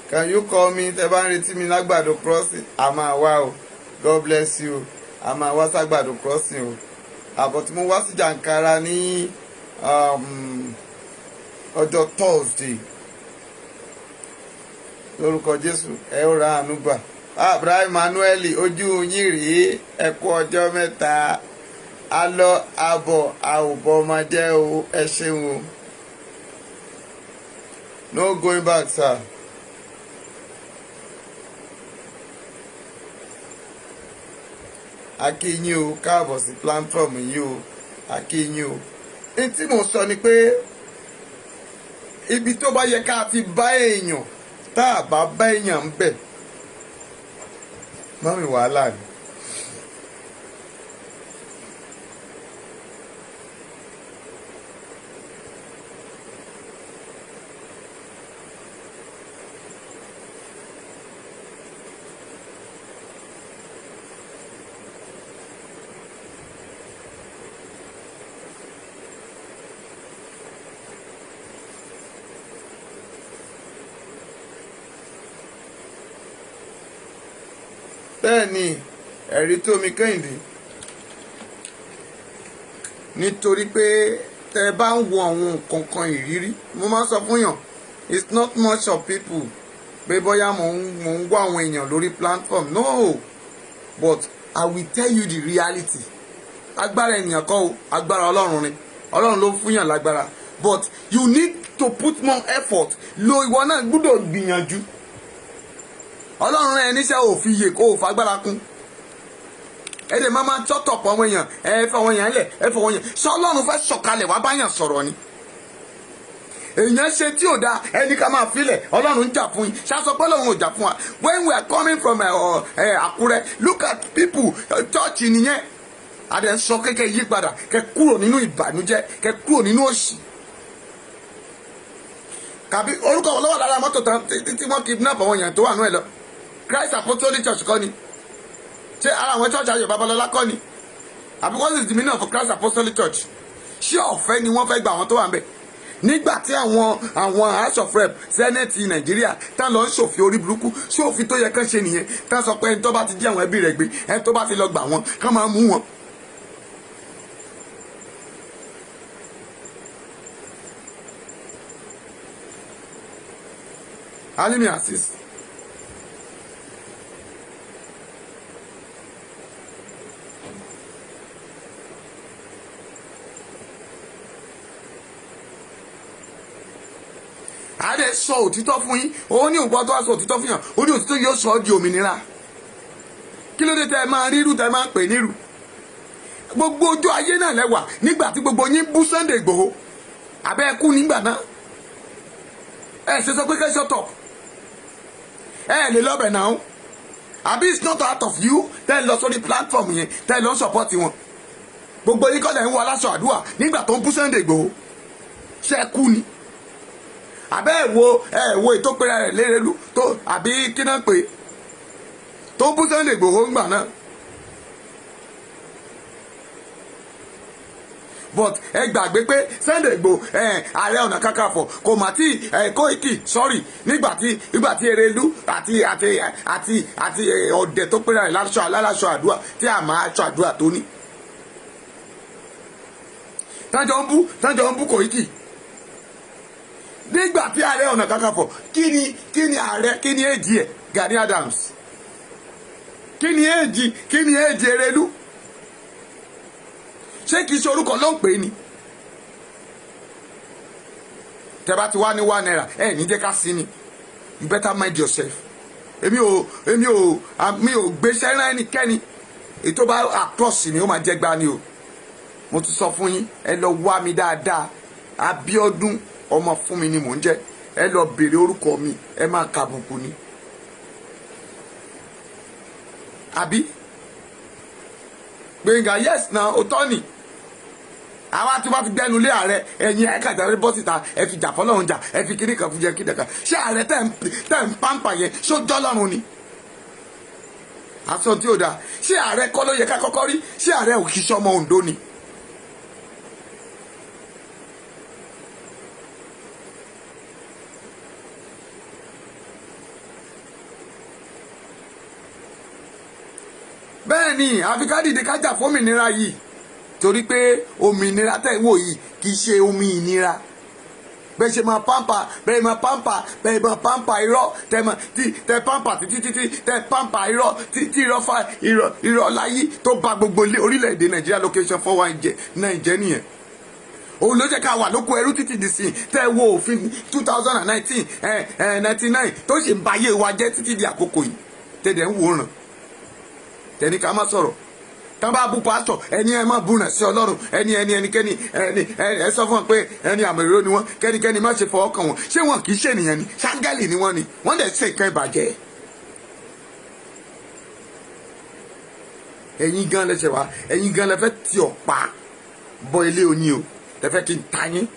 can you call me tẹ́ bá ń retí mi lágbàdo crossing a máa wá o God bless you a máa wá ságbàdo crossing o àbọ̀ tí mo wá sí Jàǹkàrà ní ọjọ́ Thursday lórúkọ Jésù ẹ ó ra àánú gbà. Abraham Emmanuel ojú yín rèé ẹ kú ọjọ́ mẹ́ta a lọ abọ̀ a ò bọ́ ọmọ jẹ́ o ẹ ṣeun o. No going back, sir. a kí yín o, káàbọ̀ sí platform yìí o, a kí yín o. Ní tí mo sọ ni pé ibi tó bá yẹ ká ti bá èèyàn tá a bá bá èèyàn ń bẹ̀ mọ́mí wàhálà ni. Bẹ́ẹ̀ ni ẹ̀rí tó mi Kẹ́hìndé nítorí pé tẹ́ bá ń wo àwọn nǹkan kan ìrírí mo máa ń sọ fún yàn it's not much of people pé bóyá mò ń wá àwọn èèyàn lórí platform no but I will tell you the reality agbára ènìyàn kọ́ o agbára Ọlọ́run ni Ọlọ́run ló fún yàn lágbára but you need to put more effort lo ìwọ náà gbọ́dọ̀ gbìyànjú. Ọlọ́run rẹ̀ níṣẹ́ òfin yè kó o fagbára kún ẹ̀dẹ̀ máa tọ́tọ̀pọ̀ àwọn èèyàn ẹ fẹ́ àwọn èèyàn lẹ̀ ẹ fẹ́ àwọn èèyàn ṣé Ọlọ́run fẹ́ sọ̀kalẹ̀ wá báyàn sọ̀rọ̀ ni èèyàn ṣe tí ò dáa ẹni ká máa filẹ̀ Ọlọ́run ń jà fún yín ṣáṣọ pé Ọlọ́run ò jà fún wa when we are coming from Akure look at people church nìyẹn adé ń sọ kékeré yí padà kẹ kúrò nínú ìbànújẹ́ kẹ kúrò nínú òṣì kàbí orúkọ wọn lọ́wọ́ lára mọ́tò tán tí wọ́n kidnap àwọn èèyàn tó wà nú ẹ̀ lọ Christ Apostolic Church kọ́ ni ṣé ara àwọn church Ayọ̀ Babalọ́lá kọ́ ni àbí what is the meaning of Christ Apostolic Church ṣé ọ̀fẹ́ ni wọ́n fẹ́ gba àwọn tó wà ń bẹ̀ nígbà tí àwọn House of Rep Senate Nàìjíríà tá lọ ń ṣòfin orí burúkú ṣòfin tó yẹ kán ṣe nìyẹn tá sọ pé ẹni tó bá ti jí àwọn ẹbí rẹ̀ gbé ẹni tó bá ti lọ gbà wọn kán máa mú wọn. Alimi assist. Àdé sọ òtítọ́ fún yín òun ní nǹkan tó wá sọ òtítọ́ fún yàn ó ní òtítọ́ yóò sọ ọ́ di òmìnira kí ló dé tẹ́ ẹ máa rírú tẹ́ ẹ máa pè nírú gbogbo ojú ayé náà lẹ́wà nígbà tí gbogbo yín bú Sunday Igboho àbẹ́ ẹ kú nígbà náà ẹ ṣe sọ pé kẹ́ shut up ẹ lè lọ́bẹ̀ náà àbí it's not out of you tẹ́ ẹ lọ sórí platform yẹn tẹ́ ẹ lọ support wọn gbogbo yín kọ́ lẹ̀ ń wọ aláṣọ àdúrà nígbà tó ń bú Sunday Igboho ṣe ẹ kú ni àbẹ́ ẹ̀wò ìtòpẹ́rẹ́ rẹ̀ lérelu tó àbí kí náà pé tó bú Sunday Igboho ńgbà náà but ẹ gbàgbé pé Sunday Igboho Ààrẹ Ọ̀nà Kakanfò kò mà tí Kóìkì sorry nígbà tí Erelu àti ọ̀dẹ̀ tó pẹ́rẹ́ rẹ̀ láláṣọ àdúrà tí a máa aṣọ àdúrà tó ní tájọ ń bú Kóìkì nígbà tí Ààrẹ Ọ̀nà Kakanfò kí ni ààrẹ kí ni èjì ẹ̀ Gani Adams kí ni èjì Erelu ṣé kìí ṣe orúkọ ló ń pè é ni tẹ́ bá ti wá ní £1 ẹ ní jẹ́ ká sí ni you better mind yourself èmi ò gbéṣẹ́ rán ẹnikẹ́ni èyí tó bá àtọ́sí ni ó máa jẹ́ gbá ni o mo ti sọ fún yín ẹ lọ wá mi dáadáa Abíọ́dún ọmọ fún mi ni mò ń jẹ́ ẹ lọ béèrè orúkọ mi ẹ máa kàbùkù ni àbí Gbẹ̀ngà yes na òótọ́ ni àwa tí wọ́n ti gbẹ́nu lé ààrẹ ẹ̀yin ẹ̀ka ìdáwọ́ bọ́ síta ẹ fi jà fọlọ́run jà ẹ fi kíní kan fún jẹ kíní kan ṣé ààrẹ tẹ̀ ń pàǹpà yẹn ṣójọ́ lọ́run ni aṣọ tí ò dáa ṣé ààrẹ kọ́ ló yẹ ká kọ́kọ́ rí ṣé ààrẹ ò kì í ṣọmọ Oǹdó ni. bẹ́ẹ̀ ni àfi ká dìde ká jà fómìnira yìí torí pé òmìnira tẹ̀ wò yìí kì í ṣe omi ìnira bẹ́ẹ̀ ṣe máa pàmpà irọ́ tẹ pàmpà títí tẹ pàmpà irọ́ tí irọ́ fa irọ́ láyé tó ba gbogbo orílẹ̀-èdè Nàìjíríà location 419 Nàìjẹ́ nìyẹn òun ló jẹ́ ká wà lóko ẹrú títí di sí tẹ́ wo òfin 2019 99 tó ṣe ń ba ayé wa jẹ́ títí di àkókò yìí tẹ̀dẹ̀ ń wòran tẹ̀ní ká má sọ̀rọ̀ tán bá bú pásítọ̀ ẹni ẹ má bú rẹ̀ sí ọlọ́run ẹnikẹ́ni ẹ sọ fún wọn pé ẹni àmọ̀ èrò ni wọ́n kẹ́nikẹ́ni má ṣe fọwọ́ kàn wọ́n ṣé wọn kì í ṣènìyàn ni ṣáńgẹ́lì ni wọ́n ni wọ́n dẹ̀ ṣe nǹkan ìbàjẹ́. ẹ̀yin gan lẹ́sẹ̀ wá ẹ̀yin gan lẹ́fẹ́ tí ọ̀pá bọ ilé oyin o lẹ́fẹ́ kí n ta yín.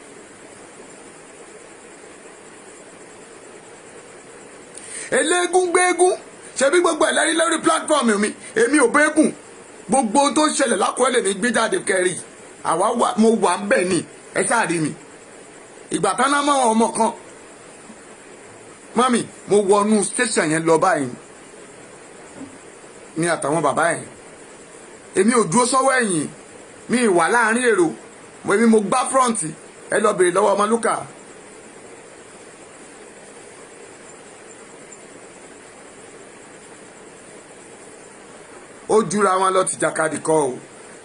eléégún gbéégún ṣebí gbogbo ẹ̀ lẹ́rí lórí platform mi èmi ò bẹ́ẹ̀gùn gbogbo ohun tó ń ṣẹlẹ̀ lákọ̀ọ́ lè ní gbé jáde kẹrì mo wà ń bẹ̀ ni ẹ ṣáàrí mi ìgbà tán náà mọ́ ọmọ kan mọ́mì mo wọnú station yẹn lọ báyìí ní àtàwọn bàbá yẹn èmi ò dúró sọ́wọ́ ẹ̀yìn mi ì wà láàrin èrò èmi mo gbá front ẹ lọ bèrè lọ́wọ́ ọmọlúkà. ó jura wọn lọ ti jàkadì kọ o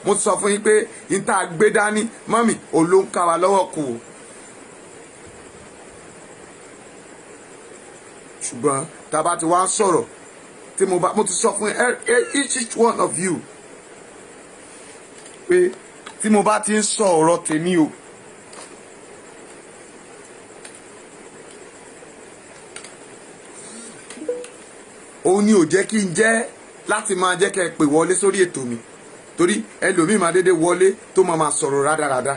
mo sọ fún yín pé n tá a gbé dání mọ́mì ò ló ń ká wa lọ́wọ́ kù o ṣùgbọ́n tá a bá ti wá sọ̀rọ̀ tí mo ti sọ fún each one of you pé tí mo bá ti ń sọ ọ̀rọ̀ tèmi o òun ni ò jẹ́ kí n jẹ́ láti máa jẹ́ kẹ́ ẹ pè wọlé sórí ètò mi torí ẹlòmíì máa dédé wọlé tó máa sọ̀rọ̀ rádaràda.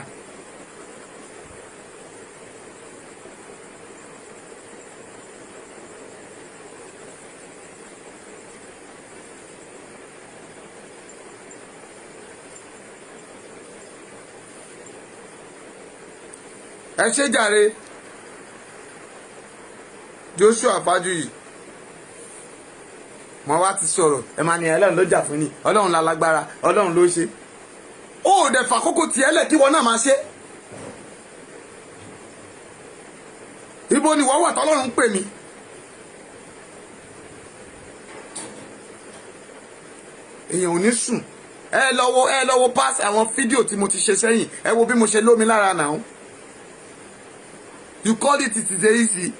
ẹ ṣé jàre Joshua Fájuyì mo wá ti sọ̀rọ̀ ẹ máa ní Ọlọ́run ló jà fún ni Ọlọ́run la lágbára Ọlọ́run ló ṣe ó dẹ̀ fàkókò tiẹ̀ lẹ̀ kí wọn náà máa ṣe ibo ni wọ́n wà tọ́lọ́run ń pè mí èèyàn ò ní sùn ẹ lọ́wọ́ pass àwọn fídíò tí mo ti ṣe sẹ́yìn ẹ wo bí mo ṣe lómi lára náà you call it easy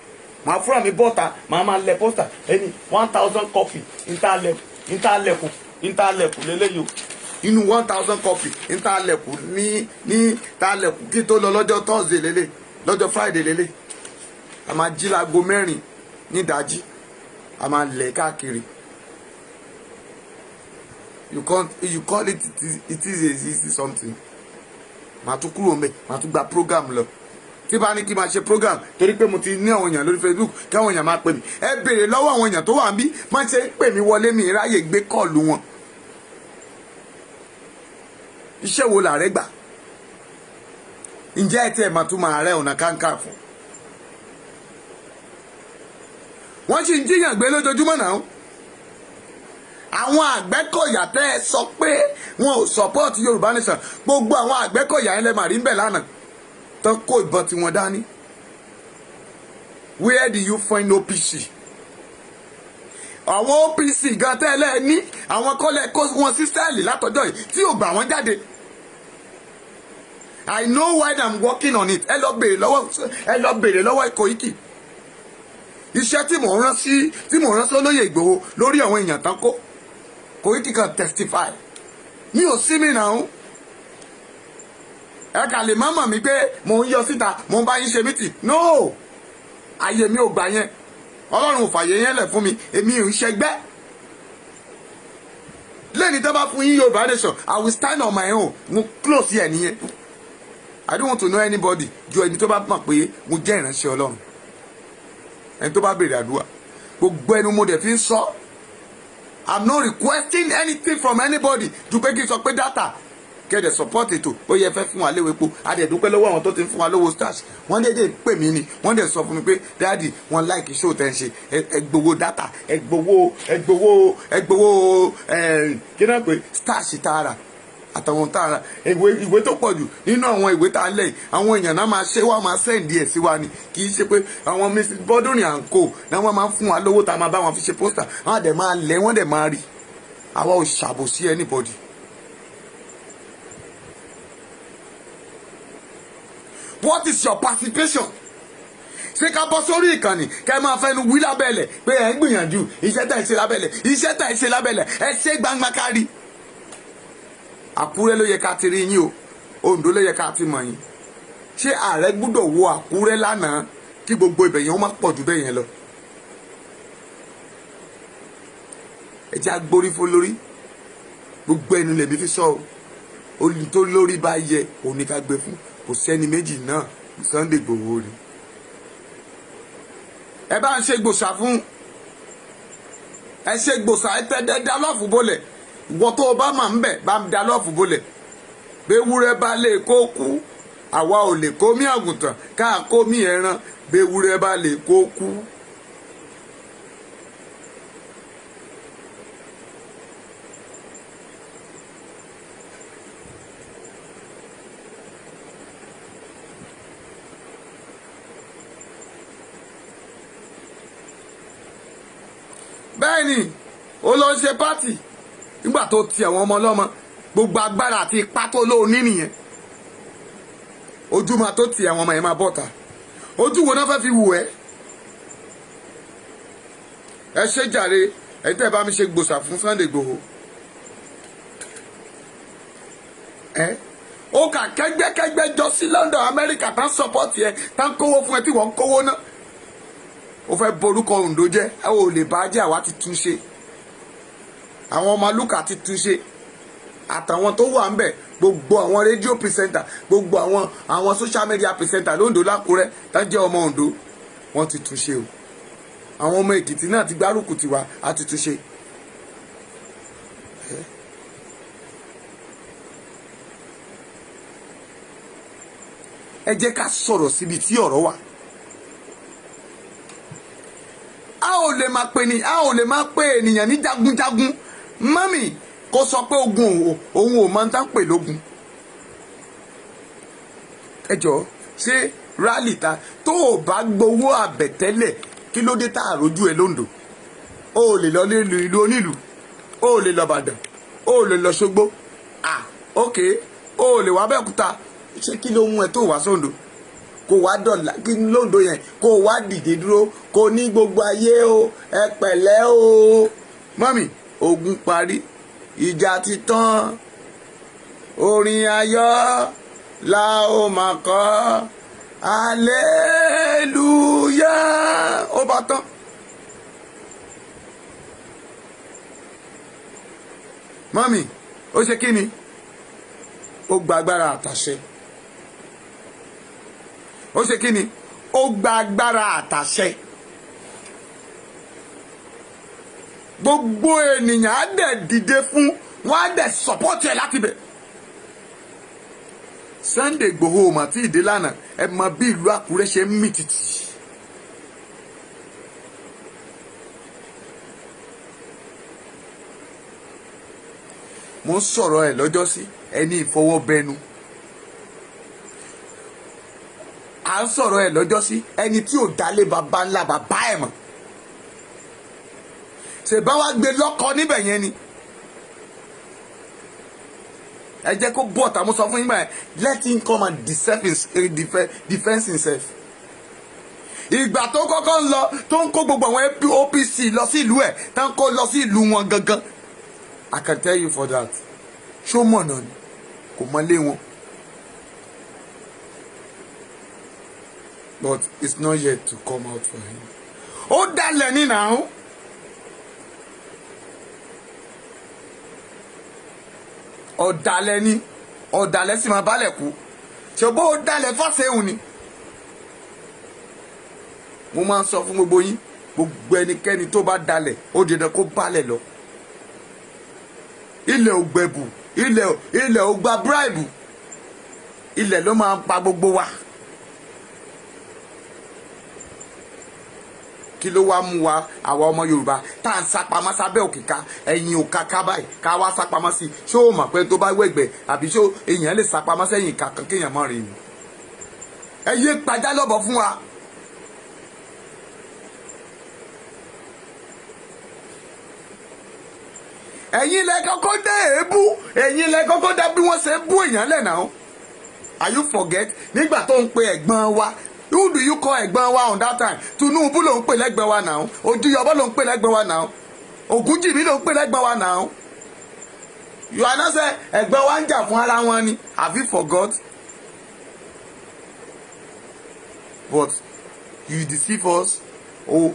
màá fúnra mi bọ́ta màá máa lẹ pọ́stà ẹni 1000 copy ntàlẹ̀kù lélẹ́yìí o inú 1000 copy ntàlẹ̀kù ní tàlẹ̀kù kí tó lọ lọ́jọ́ Thursday lélẹ̀ lọ́jọ́ Friday lélẹ̀ a máa jí láago 4 nídàájí a máa lẹ̀ káàkiri you call it easy something màá tún kúrò mbẹ màá tún gba program lọ tí bá ní kí n máa ṣe program torí pé mo ti ní àwọn èèyàn lórí Facebook kí àwọn èèyàn máa pè mí ẹ béèrè lọ́wọ́ àwọn èèyàn tó wà níbí má ṣe ń pè mí wọlé mi ráyè gbé kọ́ọ̀lù wọn iṣẹ́ wo làárẹ̀ gbà ǹjẹ́ ẹ tí ẹ máa tún máa Ààrẹ Ọ̀nà Kakanfò wọ́n sì ń jíyàn gbé lójoojúmọ́ náà àwọn Àgbẹ̀kọ̀yà tẹ́ ẹ sọ pé wọn ò support Yorùbá Nation gbogbo àwọn Àgbẹ̀kọ̀yà yẹn lẹ mà rí ń bẹ̀ lánàá tán kó ìbọn tí wọ́n dání where do you find OPC àwọn OPC gan tẹ́lẹ̀ ní àwọn kọ́lẹ̀ kó wọn sí sẹ́ẹ̀lì látọjọ́ yìí tí ò gbà wọ́n jáde I know why I'm working on it ẹ lọ béèrè lọ́wọ́ Koiki iṣẹ́ tí mò ń rán sí olóyè Ìgbòho lórí àwọn èèyàn tán kó Koiki kan testify mi ò sí mi náà ẹ kà lè má mọ̀ mí pé mò ń yọ síta mò ń bá yín ṣe mítì no ayé mi ò gbà yẹn Ọlọ́run ò fàyè yẹn lẹ̀ fún mi èmi ò ń ṣẹgbẹ́ lẹ́ni tó bá fún yín Yorùbá Nation I will stand on my own mo close yẹ nìyẹn I don't want to know anybody ju ẹni tó bá mọ̀ pé mo jẹ́ ìránṣẹ́ Ọlọ́run ẹni tó bá béèrè àdúrà gbogbo ẹnu mo dẹ̀ fi ń sọ I'm not requesting anything from anybody ju pé kí n sọ pé data kẹ́dẹ̀ support ètò ó yẹ fẹ́ fún wa léwu epo adẹ̀dúpẹ́ lọ́wọ́ àwọn tó ti ń fún wa lówó stars wọ́n dédé pè mí ni wọ́n dẹ̀ sọ fún mi pé dáàdì wọ́n like show tẹ́ ń ṣe ẹ gbowó data ẹ gbowó kí náà pé stars tààrà àtàwọn tààrà ìwé tó pọ̀ jù nínú àwọn ìwé tá a lẹ̀ àwọn èèyàn náà máa ṣe wá máa send ẹ̀ sí wa ni kì í ṣe pé àwọn Mrs. Bọ́dúnrin and co náà wọ́n máa ń fún wa lówó tá a máa bá wọn fi ṣe poster wọ́n dẹ̀ máa lẹ̀ wọ́n dẹ̀ máa rí àwa ò ṣàbòsí anybody. What is your participation? Ṣé ká bọ́ sórí ìkànnì kẹ́ máa fẹ́nu wí lábẹ́lẹ̀ pé ẹ̀ ń gbìyànjú iṣẹ́ tẹ̀ ṣe lábẹ́lẹ̀ ẹ ṣe gbangba kárí. Àkúrẹ́ ló yẹ ká ti rí yín o, Oǹdó ló yẹ ká ti mọ̀ yín. Ṣé Ààrẹ gbúdọ̀ wo Àkúrẹ́ lánàá kí gbogbo ibẹ̀ yẹn ó má pọ̀ jù bẹ́ẹ̀ yẹn lọ? Ẹ jẹ́ agbórí fún lórí, gbogbo ẹnu lèmi fi sọ o, olè tó lórí bá yẹ òun ni ká gbé fún, kò sẹ́ni méjì náà Sunday Igboho ni. Ẹ bá ń ṣe gbòòsà fún, ẹ ṣe gbòòsà, ẹ tẹ́ dá lọ́ọ̀fù bólẹ̀, ìwọ tó o bá mà ń bẹ̀ bá ń dá lọ́ọ̀fù bólẹ̀. Béwúrẹ́ bá lè kó kú, àwa ò lè kó mí àgùntàn ká kó mí ẹran, béwúrẹ́ bá lè kó kú. Bẹ́ẹ̀ ni ó lọ ṣe pátì nígbà tó ti àwọn ọmọ ọlọ́mọ, gbogbo agbára àti ipá tó lóun ní nìyẹn. Ojú máa tó ti àwọn ọmọ yẹn máa bọ́ta, ojú wo náà fẹ́ fi wù ẹ́? Ẹ ṣe jàre, ẹ̀yin tẹ́ bá mi ṣe gbòòsà fún Sunday Igboho. Ó kà kẹ́gbẹ́kẹ́gbẹ́ jọ sí London Amẹ́ríkà tán sọ́pọ́tì ẹ, tán kówó fún ẹ tí wọ́n ń kówó náà. Ó fẹ́ borúkọ Oǹdó jẹ́, ẹ ò lè bá jẹ́, àwa ti tún ṣe. Àwọn ọmọ Lúkà ti tún ṣe, àtàwọn tó wà ń bẹ̀, gbogbo àwọn rédíò pìrìsẹ́ńtà, gbogbo àwọn social media pìrìsẹ́ńtà lóńdó l'Ákúrẹ́ tá jẹ́ ọmọ Oǹdó, wọ́n ti tún ṣe o. Àwọn ọmọ Èkìtì náà ti gbárùkù tiwa, a ti tún ṣe. Ẹ jẹ́ ká sọ̀rọ̀ síbi tí ọ̀rọ̀ wà. A ò lè máa pe ènìyàn ní jagunjagun mọ́mì kó sọ pé ogun òun ò máa ń tán pè lógun. Ẹ jọ̀ọ́, ṣé rálì ta tó o bá gbowó àbẹ̀tẹ́lẹ̀ kí ló dé tá a rojú ẹ lóńdó? O ò lè lọ ìlú onílùú, o ò lè lọ Ìbàdàn, o ò lè lọ Ṣógbó, ok, o ò lè wá Abẹ́òkúta. Ṣé kí ló mú ẹ tó wá sóńdó? Kò wá dọ̀là kí lóńdó yẹn kò wá dìde dúró, kò ní gbogbo ayé o, ẹ pẹ̀lẹ́ o mọ́mì, ogun parí, ìjà ti tán, orin ayọ̀ la ó máa kọ, aleluya, ó bá tán. Mọ́mì, ó ṣe kí ni? Ó gba agbára àtàṣẹ. Ó ṣe kí ni? Ó gba agbára àtàṣẹ. Gbogbo ènìyàn á dẹ̀ dìde fún, wọ́n á dẹ̀ sọ́pọ́tì ẹ̀ láti bẹ̀. Sunday Igboho mà tí ìdè lánàá, ẹ mọ bí ìlú Àkúrẹ́ ṣe ń mì tìtì. Mo ń sọ̀rọ̀ ẹ̀ lọ́jọ́ sí ẹni ìfọwọ́bẹnu. À ń sọ̀rọ̀ ẹ̀ lọ́jọ́ sí ẹni tí ò dálé bàbá ńlá bàbá ẹ̀ mọ̀. Ṣèbá wá gbé lọ́kọ níbẹ̀ yẹn ni. Ẹ jẹ́ kó bọ̀ tá mo sọ fún yín báyìí, let him come and defend himself. Ìgbà tó kọ́kọ́ ń lọ tó ń kó gbogbo àwọn OPC lọ sí ìlú ẹ̀ tá ń kó lọ sí ìlú wọn gangan. I can tell you for that. Ṣó mọ̀nà ni kò mọ́lé wọn. But it's not yet to come out for him. Ó dalẹ̀ ní now. Ọ̀dàlẹ̀ ni, ọ̀dàlẹ̀ sì máa bálẹ̀ kú. Ṣùgbọ́n ó dalẹ̀ fásẹ̀hùn ni. Mo máa ń sọ fún gbogbo yín, gbogbo ẹnikẹ́ni tó bá dalẹ̀ ó di dandan kó bálẹ̀ lọ. Ilẹ̀ ò gbẹ̀bù, ilẹ̀ ò gba bribe, ilẹ̀ ló máa ń pa gbogbo wa. Kí ló wá mú wa àwa ọmọ Yorùbá tá à ń sápamọ́ sábẹ́ òkìka ẹ̀yìn òkàkà báyìí ká wá sápamọ́ sí? Ṣé o mọ̀ pé tó bá wẹ̀gbẹ̀ àbí ṣé èèyàn lè sápamọ́ sẹ́yìn ìka kan kéèyàn mọ̀ rìn ni? Ẹ yé pajá lọ́bọ̀ fún wa. Ẹ̀yin lẹ kọ́kọ́ dé èébú, ẹ̀yin lẹ kọ́kọ́ dá bí wọ́n ṣe bú èèyàn lẹ̀ náà. Are you forget nígbà tó ń pe ẹ̀gbọ́n wa? Who do you call ẹ̀gbọ́n wa on that time? Tinubu ló ń pè lẹ́gbẹ̀ẹ́ wa now. Ojúyọbọ ló ń pè lẹ́gbẹ̀ẹ́ wa now. Ògúnjìmí ló ń pè lẹ́gbẹ̀ẹ́ wa now. you are not saying ẹgbẹ́ wa ń jà fún ara wọn ni, have you forgot? But you deceive us. O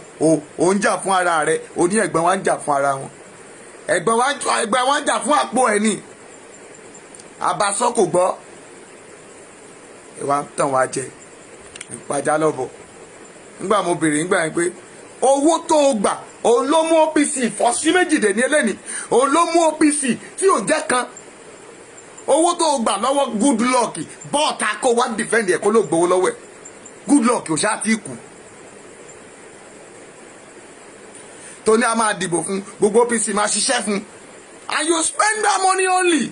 ń jà fún ara rẹ̀, o ní ẹgbẹ́ wa ń jà fún ara wọn. Ẹgbẹ́ wa ń jà fún àpò ẹ̀ ni. Abasọ kò gbọ́. Ìwà ń tàn wá jẹ. Ìpàjá lọ́bọ̀. Nígbà mo béèrè nígbà yẹn pé owó tó o gbà òun ló mú OPC fọ́sí méjìdé ní ẹlẹ́ni, òun ló mú OPC tí ò jẹ́ kan. Owó tó o gbà lọ́wọ́ Goodluck bọ́ọ̀ta kó wá defend ẹ̀ kó ló gbowó lọ́wọ́ ẹ̀. Goodluck ò ṣáà tí kù. Tó ní a máa dìbò fún gbogbo OPC máa ṣiṣẹ́ fún, and you spend that money only.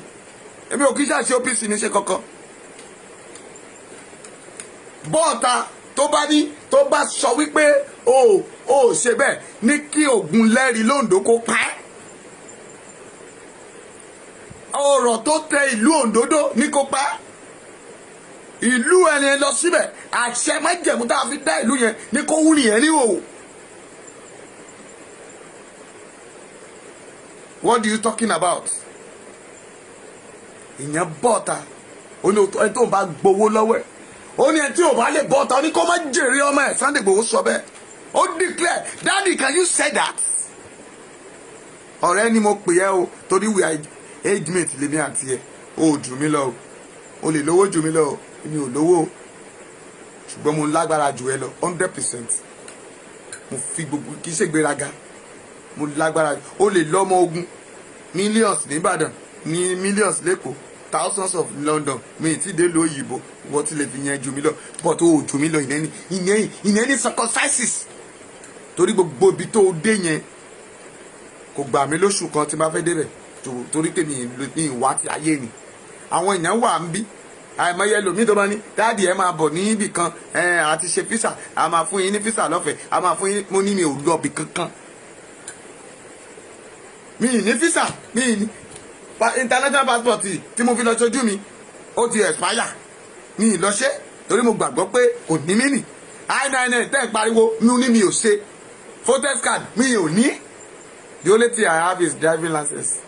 Èmi ò kí ṣàṣe OPC ní ṣe kankan. Bọ́ọ̀ta tó bá sọ wípé o ṣe bẹ́ẹ̀ ní kí Ògúnlẹ́rìí l'Oǹdó kó pa ẹ́. Ọ̀rọ̀ tó tẹ ìlú Òǹdódó ní kó pa ẹ́. Ìlú ẹni lọ síbẹ̀, àṣẹ májẹ̀mú tá a fi dá ìlú yẹn ní kó wú nìyẹn ní òwò. What are you talking about? Ìyẹn bọ́ọ̀ta ó ní ẹni tó bá gbowó lọ́wọ́ ẹ̀, ó ní ẹni tí ò bá lè bọ́ọ̀ta ó ní kó má jèrè ọmọ ẹ̀. Sunday Igboho sọ bẹ́ẹ̀, ó declare, Daddy, can you say that? Ọ̀rẹ́ ni mo pè ẹ́ o, torí we are age mate lèmi àti ẹ̀, o jù mí lọ o lè lówó jù mí lọ o, èmi ò lówó o, ṣùgbọ́n mo lágbára jù ẹ lọ 100%. Mo fi gbogbo kì í ṣe gbéraga, mo lágbára. O lè lọ́mọ ogun millions ní Ìbàdàn, ní millions lẹ́kọ̀ọ́, thousands of London, mi ti dé lo òyìnbó, wọ́n ti lè fi yẹn jù mí lọ, but o jù mí lọ ìnẹ́ni circumstances. Torí gbogbo ibi tó dé yẹn kò gbà mí lóṣù kan tí n bá fẹ́ débẹ̀, torí pé mi ìwà ti ayé ni. Àwọn èèyàn wà ń bí, àìmọye ẹlòmíì tó bá ní dáàdì ẹ máa bọ̀ ní ibì kan, àti ṣe físà, a máa fún yín ní físà lọ́fẹ̀ẹ́, a máa fún yín. Mo ní mi ò lọ ibì kankan, mi ì ní físà, mi ì ní international passport tí mo fi lọ ṣojú mi ó ti expire, mi ì lọ ṣe torí mo gbàgbọ́ pé kò ní mí nì. I-99 tẹ́ ẹ̀ pariwo mi ò ṣe, voters card mi ò ní. The only thing I have is driving license.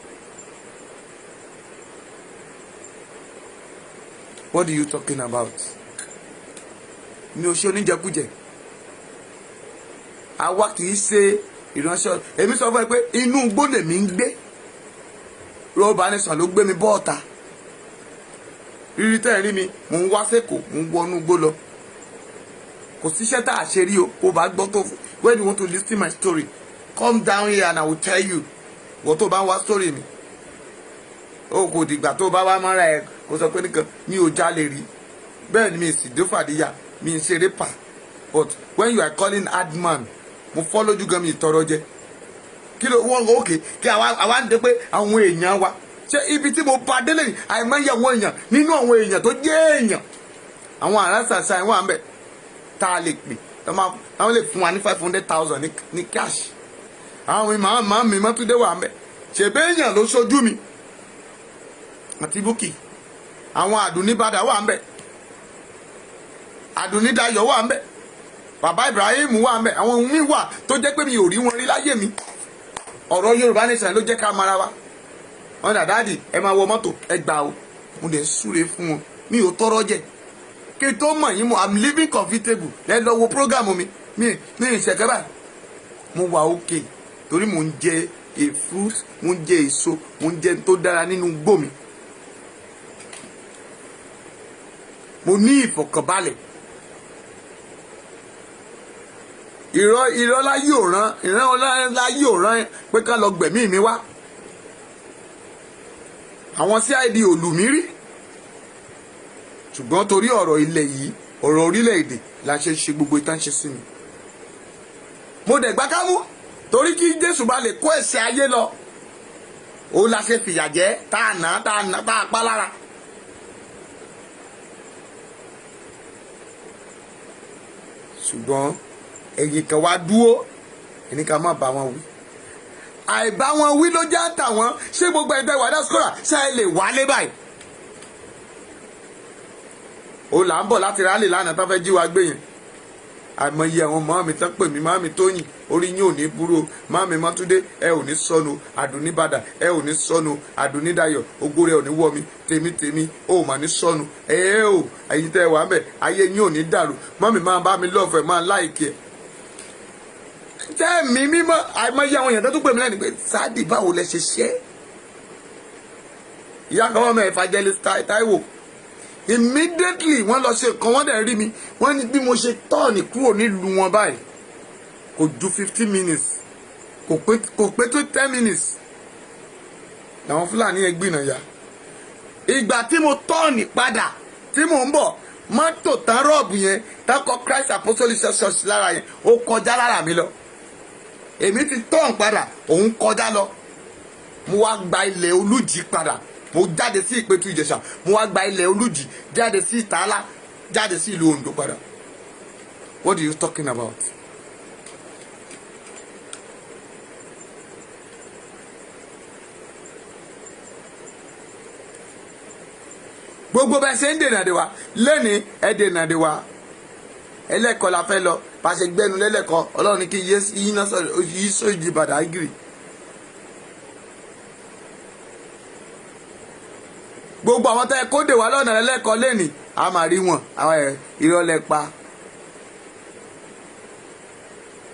What are you talking about? Mi ò ṣe oníjẹkújẹ. Àwa kì í ṣe ìránṣẹ́. Èmi sọ fún ẹ pé inú igbó lèmi ń gbé. Yoruba Nation ló gbé mi bọ́ọ̀ta. Rírí tẹ́ ẹ̀ rí mi, mò ń wá sẹ́kọ̀ọ́, mò ń wọnú igbó lọ. Kò síṣẹ́ tá a ṣe rí o, kó bá gbọ́ tó. When you want to listen my story, come down here and I will tell you. Wọ́n tó bá ń wá story mi. O kò dìgbà tó bá wá mọ́ra ẹ̀ kó sọ pé nìkan mi ò jalè rí. Bẹ́ẹ̀ ni mi sì dé fàdíyà, mi ń ṣeré pa. But when you are calling hard man, mo fọ́ lójú gan mi ìtọrọ jẹ. Kí ló wọ́n go òkè kí àwa ń dé pé àwọn èèyàn wa. Ṣé ibi tí mo bá délé yìí, àìmọye àwọn èèyàn nínú àwọn èèyàn tó jẹ́ èèyàn. Àwọn àrásàṣà ìwọ̀n àmbẹ̀ tá a lè pè. Àwọn lè fún wa ní 500,000 ní cash. Àwọn màmá mi Mọ́túndé wà àmbẹ̀. Ṣèbé èèyàn ló ṣojú mi. Àti Búkì. Àwọn Àdùnníbàdà wà àmbẹ̀. Àdùnnídayọ̀ wà àmbẹ̀. Bàbá Ibrahim wà àmbẹ̀. Àwọn ohun mi wà tó jẹ́ pé mi ò rí wọn rí láyé mi. Ọ̀rọ̀ Yorùbá Nation ló jẹ́ ká mara wa. Wọ́n dà dáàdì ẹ máa wọ mọ́tò ẹ gbà o. Mo dẹ̀ súre fún wọn. Mi ò tọrọ jẹ. Kí n tó mọ̀ yín mo I'm living comfortable. Ẹ lọ wo program mi. Mi ìṣẹ̀kẹ́ báyìí. Mo wà okay. Torí mo ń jẹ a fruit, mo ń jẹ èso, mo ń jẹ tó dára nínú igbó mi. Mo ní ìfọ̀kànbalẹ̀. Ìrọ́lá yóò rán pé ká lọ gbẹ̀mí mi wá. Àwọn CID ò lù mí rí. Ṣùgbọ́n torí ọ̀rọ̀ ilẹ̀ yìí, ọ̀rọ̀ orílẹ̀-èdè la ṣe ṣe gbogbo ìtàn ṣe sí mi. Mo dẹ̀ gbá kámú torí kí Jésù bá lè kó ẹ̀ṣẹ̀ ayé lọ. Ó la ṣe fìyà jẹ tá a pa lára. Ṣùgbọ́n ẹ̀yin kan wá dúró ẹni ká má bá wọn wí. Àìbá wọn wí ló jẹ́ àtàwọn. Ṣé gbogbo ẹ̀dá ìwà diaspora ṣe é lè wálé báyìí? Ó là ń bọ̀ láti rálì lánàá tó fẹ́ jí wa gbé yẹn. àìmọye àwọn màmí tán pè mí màmí Tóyìn orí yín ò ní burú màmí Mátúndé ẹ ò ní sọnù Àdùnníbàdà ẹ ò ní sọnù Àdùnnídayọ̀ ògo rẹ ò ní wọ̀ mí tèmi ó mà ní sọnù ò ẹ̀yin tẹ́ wà mẹ́ ayé yín ò ní dàrú màmí máa bá mi lọ́ọ̀fẹ́ máa láìkí ẹ̀ tẹ́ mi mímọ́ àìmọye àwọn èèyàn tó tún pè mí lẹ́nu pé Sáàdì báwo lẹ ṣe ṣe ìyá kan wọ́n mẹ́ Evangelist Táíwò immediately wọ́n lọ ṣe nǹkan wọ́n dẹ̀ rí mi wọ́n ní bí mo ṣe tọ́ọ̀nì kúrò nílùú wọn báyìí kò ju 15 minutes kò pé tó 10 minutes làwọn Fúlàní yẹn gbìnà ya ìgbà tí mo tọ́ọ̀nì padà tí mò ń bọ̀ mọ́tò tán rọ́ọ̀bù yẹn tákọ́ Christ Apostolic Church lára yẹn ó kọjá lára mi lọ èmi ti tọ́ọ̀n padà òun kọjá lọ mo wá gba ilẹ̀ Olújì padà mo jáde sí Ìpẹ̀tù Ìjẹ̀ṣà mo wá gba ilẹ̀ Olújì jáde sí Ìtàlá jáde sí ìlú Oǹdó padà. What are you talking about? gbogbo bẹ́ẹ̀ ṣe ń dènà de wa lẹ́ni ẹ dènà de wa ẹlẹ́kọ̀ọ́ la fẹ́ lọ pàṣẹ gbẹnu lẹ́lẹ́kọ̀ọ́ Ọlọ́run ní kí yí náà sọ̀rọ̀ yí sóyè Badagry. gbogbo àwọn tẹ́ kó dè wá lọ́nà ẹlẹ́kọ̀ọ́ lẹ́nìí a máa rí wọn àwọn ìrọ̀lẹ́ pa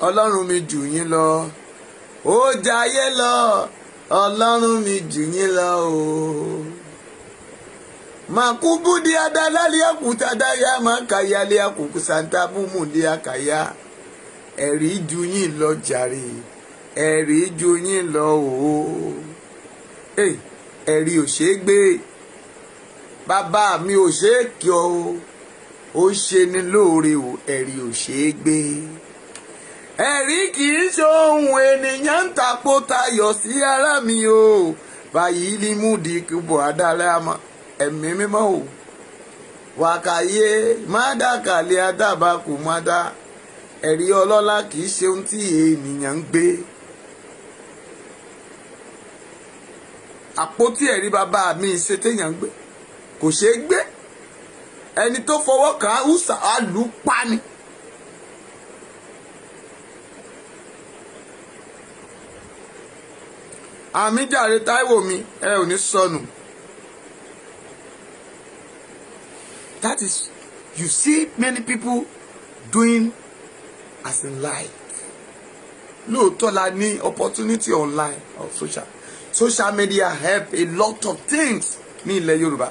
Ọlọ́run mi jù yín lọ ó jayé lọ Ọlọ́run mi jù yín lọ o makubudi adalali akutada ya makayale akuku santa bumudi akaya ẹ̀rí jù yín lọ jàre ẹ̀rí jù yín lọ o ẹ̀rí ò ṣeé gbé bàbá mi ò ṣe é kí ọ ó ṣe ní lóore o ẹ̀rí ò ṣe é gbé ẹ̀rí kì í ṣe ohun ènìyàn ń tapó tayọ̀ sí ara mi o báyìí ní múdi kíbọ̀ adálẹ́ àmọ́ ẹ̀mí mímọ́ o wàkàyé mádàkàlẹ̀ adábàkù mádà ẹ̀rí ọlọ́lá kì í ṣe ohun tí ènìyàn ń gbé àpótí ẹ̀rí bàbá mi ṣe téèyàn ń gbé kò ṣeé gbé ẹni tó fọwọ́ kàn án húsà á lù ú pa ni. àmì jàre Táíwò mi ẹ ò ní sọnù. That is, you see many people doing as in life. Lóòótọ́ la ní opportunity online or social media help a lot of things ní ilẹ̀ Yorùbá.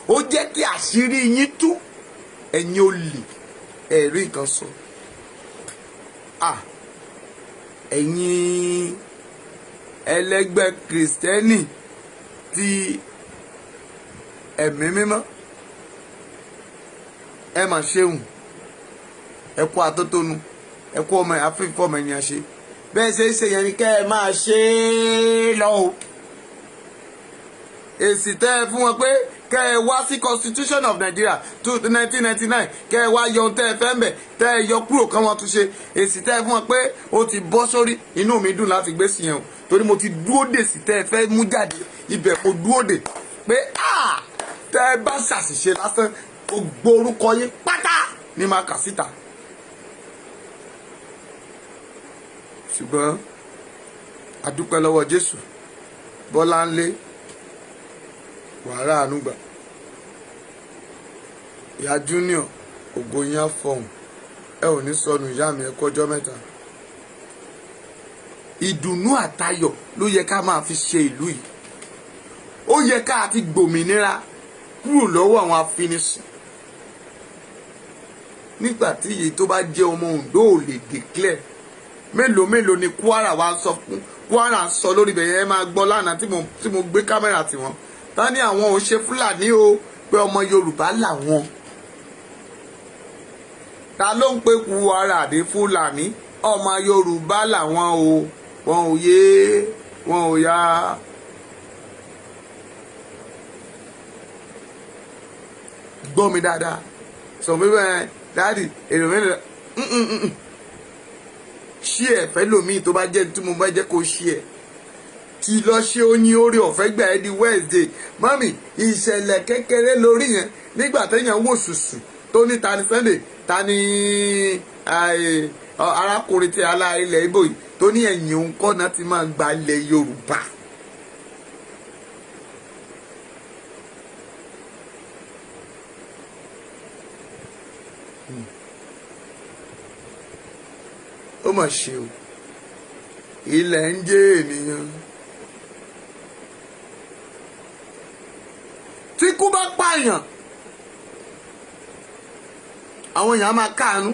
Ó jẹ́ kí àṣírí yín tú ẹ̀yin olè ẹ̀rí nǹkan sọ. Ẹ̀yin ẹlẹ́gbẹ́ Kristẹni ti ẹ̀mí mímọ́ ẹ mà ṣeun ẹ kú àtótónu ẹ kú ọmọ àfífọ́ ọmọ ènìyàn ṣe bẹ́ẹ̀ ṣe é ṣe yẹn ni kẹ́ ẹ máa ṣe é lọ o èsì tẹ́ ẹ fún wọn pé kẹ́ ẹ wá sí Constitution of Nigeria 1999 kẹ́ ẹ wá yọ ohun tẹ́ ẹ fẹ́ mbẹ̀ tẹ́ ẹ yọ kúrò kán wọn tún ṣe èsì tẹ́ ẹ fún wọn pé ó ti bọ́ sórí inú mi dùn láti gbé sí yẹn o torí mo ti dúró dè sí tẹ́ ẹ fẹ́ mú jáde ibẹ̀ mo dúró dè pé tẹ́ ẹ bá ṣàṣìṣe lásán gbogbo orúkọ yín pátá ní máa kà síta ṣùgbọ́n adúpẹ́ lọ́wọ́ Jésù Bọ́láńlé wàhálà ànúgbà ìyá Junior ògo yín á fọhùn ẹ ò ní sọnù ìyá mi ẹ kọjọ́ mẹ́ta ìdùnnú àtayọ̀ ló yẹ ká máa fi ṣe ìlú yìí ó yẹ ká ti gbòmìnira kúrò lọ́wọ́ àwọn afinisùn nígbà tí èyí tó bá jẹ́ ọmọ Oǹdó ò lè declare mélòó ni Kwara wa sọ fún Kwara sọ lórí ibẹ̀ yẹn máa gbọ́ lánàá tí mo gbé kámẹ́rà tiwọn ta ni àwọn ò ṣe Fúlàní o pé ọmọ Yorùbá làwọn ta ló ń pe Kwara dé Fúlàní ọmọ Yorùbá làwọn o wọn ò yé wọn ò yá. gbọ́ mi dáadáa sọ pé bẹ́ẹ̀ dáàdì èrò mẹ́rin ṣí ẹ̀ fẹ́ lòmíì tó bá jẹ́ tí mo bá jẹ́ kó ṣí ẹ̀ tí lọ ṣe oyin orí ọ̀fẹ́ gbà ẹ́ di Wednesday mọ́mì ìṣẹ̀lẹ̀ kékeré lórí yẹn nígbà téèyàn wò sùsù tó ní ta ni Sunday ta ni arákùnrin tí alá ilẹ̀ Ìgbò yìí tó ní ẹ̀yìn òun kọ́ náà ti máa gba ilẹ̀ Yorùbá. ó mà ṣe o ilẹ̀ ń jẹ́ ènìyàn tí kú bá pààyàn àwọn èèyàn á máa káàánú.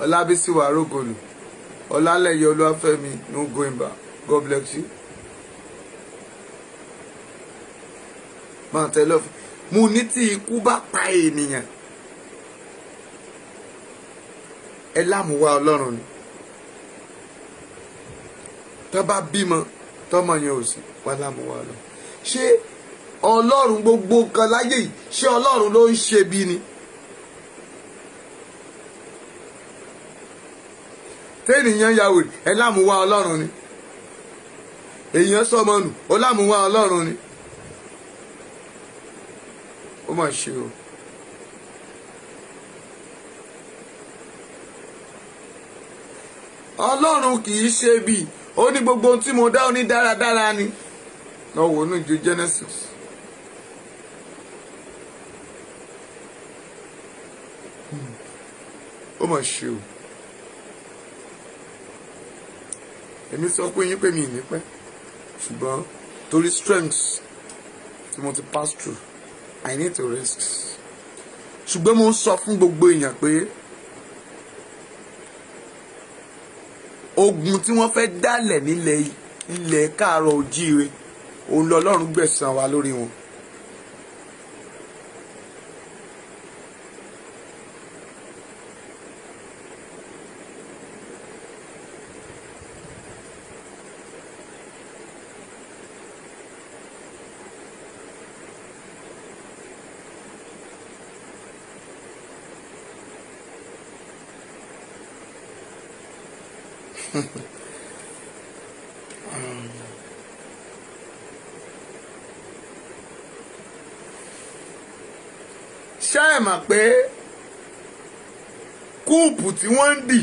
Ọlábísí wà rógòlù Ọlálẹ́yẹ Olúwafẹ́mi no going back. God bless you. máa tẹ lọ́fù mo ní tí ikú bá pa ènìyàn ẹ lámùwá Ọlọ́run ni tó bá bímọ tọmọ yẹn ò sí wá lámùwá Ọlọ́run. ṣé Ọlọ́run gbogbo nǹkan láyé yìí ṣé Ọlọ́run ló ń ṣe bí ni? tẹ́nìyàn ya wèrè ẹ lámùwá Ọlọ́run ni èèyàn sọmọ nù ó lámùwá Ọlọ́run ni. ó mà ṣe o. Ọlọ́run kì í ṣe bí ó ní gbogbo ohun tí mo dá ó ní dáradára ni lọ wò ní ìjọ Genesis. ó mà ṣe o. èmi sọ pé yín pé mi ì ní pẹ́ ṣùgbọ́n torí strength tí mo ti pass through I need to rest. ṣùgbọ́n mo ń sọ fún gbogbo èèyàn pé ogun tí wọ́n fẹ́ dálẹ̀ nílẹ̀ káàárọ̀ ojíire òun lọ́lọ́run gbẹ̀san wa lórí wọn. ṣé ẹ mọ̀ pé kúùpù tí wọ́n ń dì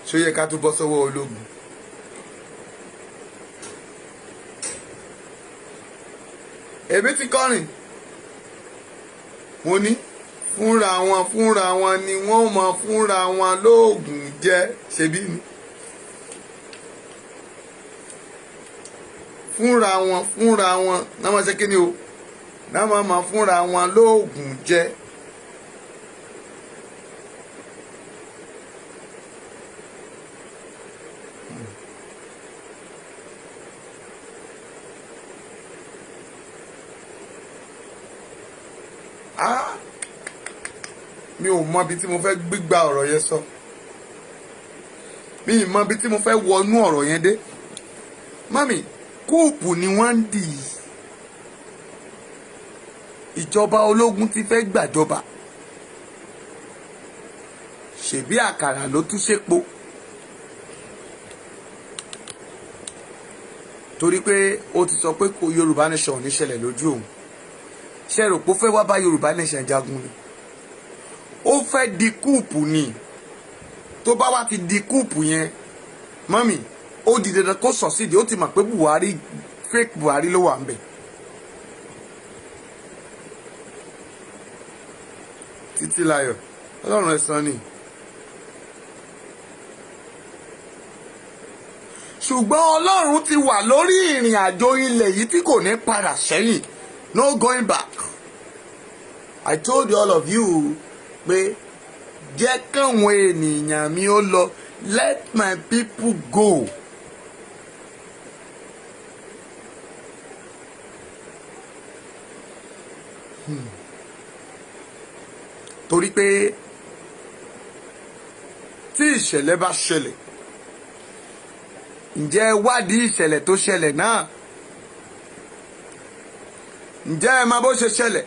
ṣó yẹ ká tó bọ́ sọ́wọ́ ológun? èmi ti kọrin mo ní fúnra wọn ni wọ́n mọ fúnra wọn lóògùn jẹ ṣebí ni fúnra wọn náà máa ṣe kí ni o náà máa mọ fúnra wọn lóògùn jẹ. mi ò mọ ibi tí mo fẹ́ gbígba ọ̀rọ̀ yẹn sọ mi ì mọ ibi tí mo fẹ́ wọnú ọ̀rọ̀ yẹn dé. mami kúùpù ni wọ́n ń dì í ìjọba ológun ti fẹ́ gbàjọba ṣèbí àkàrà ló tún ṣèpo torí pé ó ti sọ pé kò Yorùbá Nation ò ní ṣẹlẹ̀ lójú òun ṣe rò pé ó fẹ́ wá bá Yorùbá Nation jagun ni ó fẹ́ di kúùpù ni tó bá wá ti di kúùpù yẹn mọ́mì ó di dandan kó sọ sídìí ó ti mọ̀ pé Buhari fake Buhari ló wà ń bẹ̀. Títílayọ̀ Ọlọ́run ẹ̀san ni. ṣùgbọ́n Ọlọ́run ti wà lórí ìrìn àjò ilẹ̀ yìí tí kò ní padà sẹ́yìn no going back. I told all of you pé jẹ́ káwọn ènìyàn mi ó lọ let my people go. torí pé tí ìṣẹ̀lẹ̀ bá ṣẹlẹ̀ ǹjẹ́ ẹ wádìí ìṣẹ̀lẹ̀ tó ṣẹlẹ̀ náà ǹjẹ́ ẹ máa bó ṣe ṣẹlẹ̀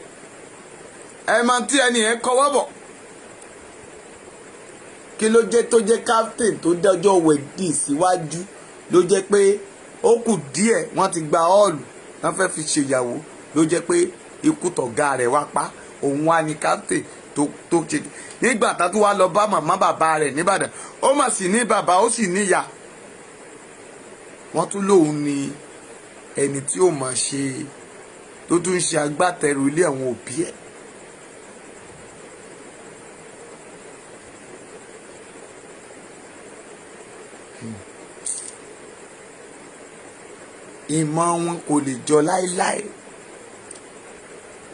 ẹ máa tí ẹni ẹ kọwọ́ bọ̀ kí ló jẹ́ tó jẹ́ captain tó dájọ́ wedding síwájú ló jẹ́ pé ó kù díẹ̀ wọ́n ti gba ọ́ọ̀lù wọ́n fẹ́ fi ṣèyàwó ló jẹ́ pé ikú tọ̀gá rẹ̀ wá pa òun wá ní captain tó ṣe nígbà tá tó wá lọ bá màmá bàbá rẹ̀ nìbàdàn ó mà sì ní bàbá ó sì níyà wọ́n tún lóun ní ẹni tí ó mọ̀ ṣe tó tún ṣe agbátẹrù ilé àwọn òbí ẹ̀. ìmọ̀ wọn kò lè jọ láéláé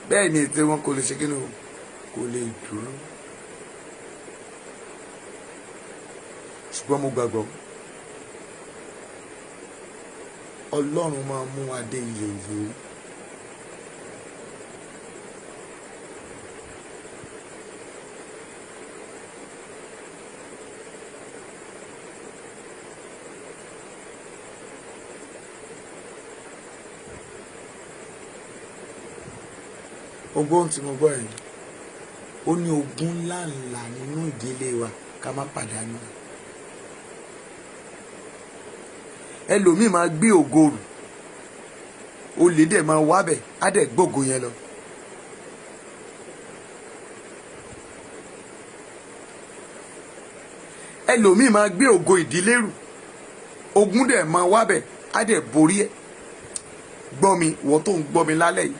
bẹ́ẹ̀ ni ètè wọn kò lè ṣe kíni o kò lè dúró ṣùgbọ́n mo gbàgbọ́ Ọlọ́run máa mú adé iye yìí. Ogbóhùn tí mo gbọ́ yìí ó ní ogún ńláńlá nínú ìdílé wa ká má pàdánù. Ẹlòmíì máa gbé ògo rù olè dẹ̀ máa wábẹ̀ á dẹ̀ gbógo yẹn lọ. Ẹlòmíì máa gbé ògo ìdílé rù ogun dẹ̀ máa wábẹ̀ á dẹ̀ borí ẹ̀. Gbọ́ mi ìwọ tó ń gbọ́ mi lálẹ́ yìí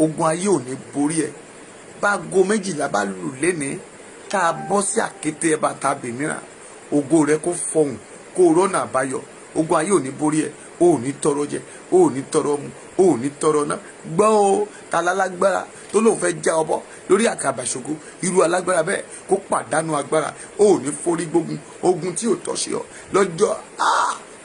ogun ayé ò ní borí ẹ̀. Báago méjìlá bá lù lénìí ká a bọ́ sí àkété ẹ̀ bàtà bìnírà ògo rẹ kó fọhùn kó rọ́nà àbáyọ ogun ayé ò ní borí ẹ̀ o ò ní tọrọ jẹ o ò ní tọrọ mu o ò ní tọrọ náà. Gbọ́ o ta lálágbára tó lóun fẹ́ já ọbọ̀ lórí àkàbà ṣògo irú alágbára bẹ́ẹ̀ kó pàdánù agbára o ò ní forí gbógun ogun tí ò tọ́ sí ọ lọ́jọ́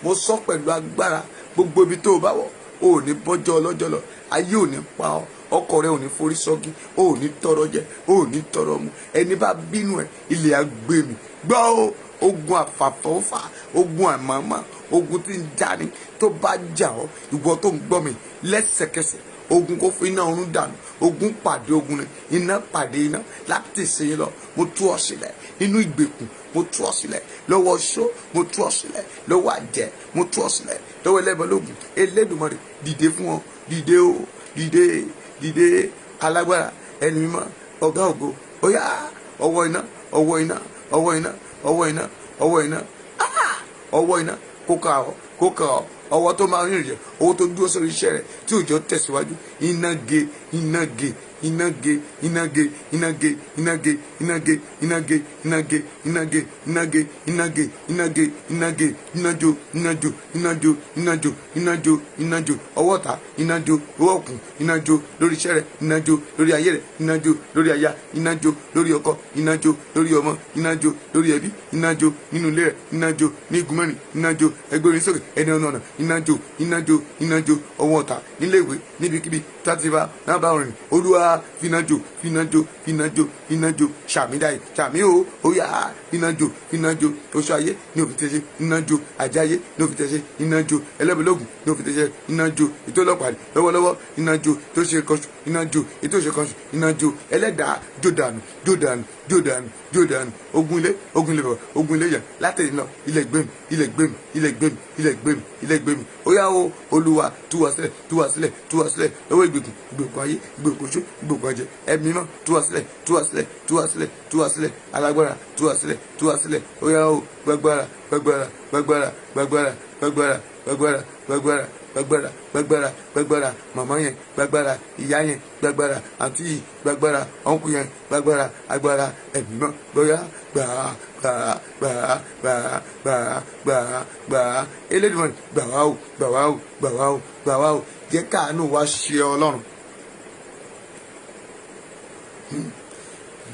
mo sọ pẹ̀lú agbára gbogbo ibi tó o bá wọ̀ o ò ní bọ́jọ́ ọlọ́jọ́ lọ ayé ò ní pa ọ́ ọkọ rẹ ò ní forí sọ́gi o ò ní tọrọ jẹ o ò ní tọrọ mu ẹni bá bínú ẹ ilẹ̀ agbèmí. Gbọ́ o ogun àfàfọ́fà ogun àmàmà ogun tí ń jáni tó bá jà ọ́ ìwọ tó ń gbọ́ mi lẹ́sẹ̀kẹsẹ̀ ogun kò fi iná ọ̀run dànù ogun pàdé ogun ni iná pàdé iná láti ṣe lọ mo tú ọ sílẹ̀ nínú ìgbèkùn mo tú ọ sílẹ̀ lọ́wọ́ ṣó mo tú ọ sílẹ̀ lọ́wọ́ àjẹ́ mo tú ọ sílẹ̀ lọ́wọ́ ẹlẹ́bọ̀lógún Elédùmarè dìde fún ọ dìde o dìde dìde alágbára ẹni mímọ́ ọ̀gá ògo ó yá ọwọ́ iná ọwọ́ iná ọwọ́ iná ọwọ́ iná ọwọ́ iná ọwọ́ iná kó kà ọ́ ọwọ́ tó máa rìn rẹ̀ owó tó dúró sórí iṣẹ́ rẹ̀ tí òjò tẹ̀síwájú iná ge iná ge iná ge iná ge iná ge iná ge iná ge iná ge iná ge iná ge iná ge iná ge iná ge iná ge inájó inájó inájó inájó inájó inájó ọwọ́ ta inájó ọwọ́ ọ̀kùn inájó lórí iṣẹ́ rẹ̀ inájó lórí ayé rẹ̀ inájó lórí aya inájó lórí ọkọ inájó lórí ọmọ inájó lórí ẹbí inájó nínú ilé rẹ̀ inájó ní igun mẹ́rin inájó ẹgbẹ́ orin sókè ẹni ọ̀nà inájó inájó inájó ọwọ́ ọ̀tá nílé ìwé níbikíbi tátìbá náà rìn olúwa finajo finajo finajo finajo sàmídàí sàmí o óyá finajo finajo oṣù ayé ní òfin tẹ̀sẹ̀ inájó àjáyé ní òfin tẹ̀sẹ̀ inájó ẹlẹ́bẹ̀lógún ní òfin tẹ̀sẹ̀ inájó ètò ọlọ́pàá lọ́wọ́lọ́wọ́ inájó tó ṣe kọ́ṣù inájó ètò ṣe kọ́ṣù inájó ẹlẹ́dàá jòdànù jòdànù jòdànù jòdànù ogun ilé bọ̀ ogun ilé yà látẹ̀yìn náà ilẹ̀ gbẹ̀mí ilẹ̀ gbẹ̀mí ilẹ̀ gbẹ̀mí ilẹ̀ gbẹ̀mí ilẹ̀ gbẹ̀mí óyá o olúwa tú wa sílẹ̀ tú wa sílẹ̀ tú wa sílẹ̀ lọ́wọ́ ìgbèkùn ìgbèkùn ayé ìgbèkùn oṣù ìgbèkùn ajẹ́ ẹ̀mí mọ́ tú wa sílẹ̀ tú wa sílẹ̀ tú wa sílẹ̀ tú wa sílẹ̀ alágbára tú wa sílẹ̀ tú wa sílẹ̀ óyá o gbàgbára gbàgbára gbàgbára gbàgbára gbàgbára gbàgbára gbàgbára gbàgbára gbàgbára gbàgbára màmá yẹn gbàgbára ìyá yẹn gbàgbára àǹtí yìí gbàgbára ọ̀nkù yẹn gbàgbára agbára ẹ̀mí mọ́ gbọ́yá gbàá gbàá gbàá gbàá gbàá gbàá gbàá Elédùmarè gbà wá o gbà wá o gbà wá o gbà wá o jẹ́ káàánú wa ṣe Ọlọ́run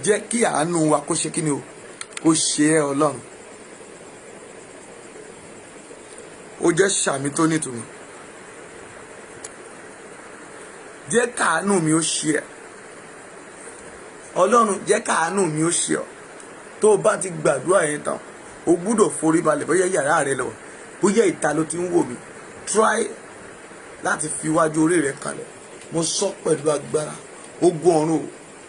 jẹ́ kí àánú wa kó ṣe kíni o kó ṣe ẹ́ Ọlọ́run ó jẹ́ sàmì tó nítumọ̀ jẹ́ káàánú mi ó ṣe ẹ́ Ọlọ́run jẹ́ káàánú mi ó ṣe ọ́ tó o bá ti gbàdúrà yẹn tán o gbúdọ̀ forí balẹ̀ bóyá yàrá rẹ lọ bóyá ìta ló ti ń wò mí try láti fi wájú orí rẹ kalẹ̀ mo sọ pẹ̀lú agbára ogun ọ̀run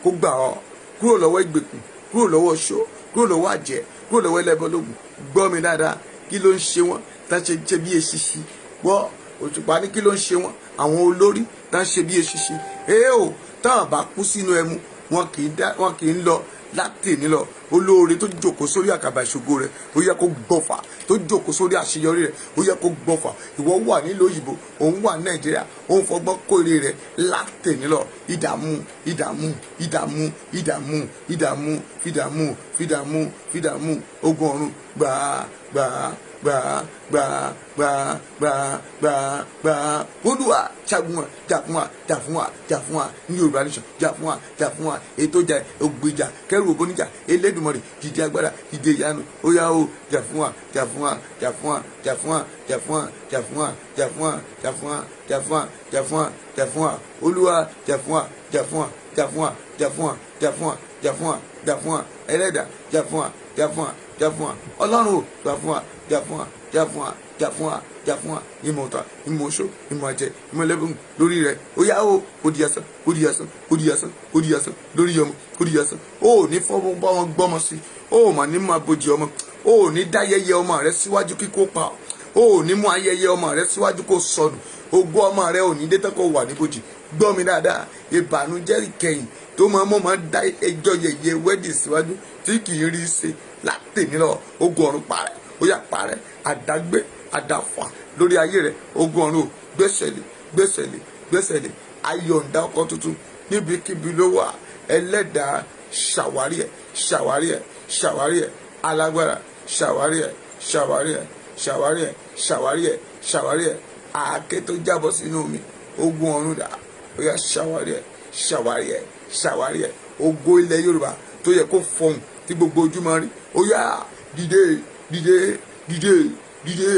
kó gbà ọ́ kúrò lọ́wọ́ ìgbèkùn kúrò lọ́wọ́ ṣó kúrò lọ́wọ́ àjẹ́ kúrò lọ́wọ́ ẹlẹ́bọ lóògùn. Gbọ́ mi dáadáa, kí ló ń ṣe wọ́n tá ń ṣe bí eṣinṣin? Gbọ́ Òṣùpá ní kí ló ń ṣe wọ́n? Àwọn olórí tá ń ṣe bí eṣinṣin. O táwọn bá kú sínú ẹmu wọn kì í lọ láti ní lọ. Olóore tó jókòó sórí àkàbà ìṣògo rẹ̀ ó yẹ kó gbọ́fà, tó jókòó sórí àṣeyọrí rẹ̀ ó yẹ kó gbọ́fà. Ìwọ wà nílùú òyìnbó, òun wà Nàìjíríà, òun fọgbọ́n kórè rẹ̀ láti ní lọ. Ìdààmú ìdààmú ìdààmú ìdààmú ìdààmú fìdààmú fìdààmú fìdààmú ogun ọ̀run gbàá gbàá gbàá gbàá gbàá gbàá gbàá gbàá. Olúwa ṣẹ́gun wa, jà fún wa, jà fún wa, jà fún wa ní Yorùbá Nation, jà fún wa, jà fún wa. Ètò ìjà ògbìjà kẹrù òbóníjà Elédùmarè dìde agbára dìde ìyanu ó yá o, jà fún wa, jà fún wa, jà fún wa, jà fún wa, jà fún wa, jà fún wa, jà fún wa, jà fún wa, jà fún wa, jà fún wa, jà fún wa. Olúwa jà fún wa, jà fún wa, jà fún wa, jà fún wa, jà fún wa, jà fún wa, jà fún wa. Ẹlẹ́dàá jà fún wa, jà fún wa, jà fún wa. Ọlọ́run o jà fún wa, jà fún wa, jà fún wa, jà fún wa, jà fún wa. Ìmọ̀ ọ̀tá, ìmọ̀ oṣó, ìmọ̀ àjẹ́, ìmọ̀ ẹlẹ́bùn lórí rẹ̀ ó yá o, kó di asán, kó di asán, kó di asán, kó di asán lórí ọmọ, kó di asán. O ò ní fọwọ́ bá wọn gbọ́mọ sí, o ò mà ní máa bojì ọmọ, o ò ní dá ayẹyẹ ọmọ rẹ síwájú kíkó pa ọ́, o ò ní mú ayẹyẹ ọmọ rẹ síwájú kó sọnù, ògo ọmọ rẹ ò ní dé tán kó wà níbojì. Gbọ́ mi dáadáa, ìbànújẹ́ ìkẹyìn tó máa dá ẹjọ́ yẹyẹ wẹ́dì síwájú tí kì í rí ṣe látẹ̀mí lọ. Ogun ọ̀run parẹ́, ó yá parẹ́, àdágbé àdáfà lórí ayé rẹ̀. Ogun ọ̀run ò gbẹ́sẹ̀lé gbẹ́sẹ̀lé gbẹ́sẹ̀lé. Ayọ̀ǹda ọkọ tuntun níbikíbi ló wà. Ẹlẹ́dàá ṣàwárí ẹ̀, ṣàwárí ẹ̀, ṣàwárí ẹ̀. Alágbára ṣàwárí ẹ̀, ṣàwárí ẹ̀, ṣàwárí ẹ̀, ṣàwárí ẹ̀, ṣàwárí ẹ̀. Àáké tó jábọ́ sínú omi, ogun ọ̀run dà, ó yá ṣàwárí ẹ̀, ṣàwárí ẹ̀, ṣàwárí ẹ̀. Ògo ilẹ̀ Yorùbá tó yẹ kó fọhùn tí gbogbo ojú máa rí, ó yá dìde dìde dìde dìde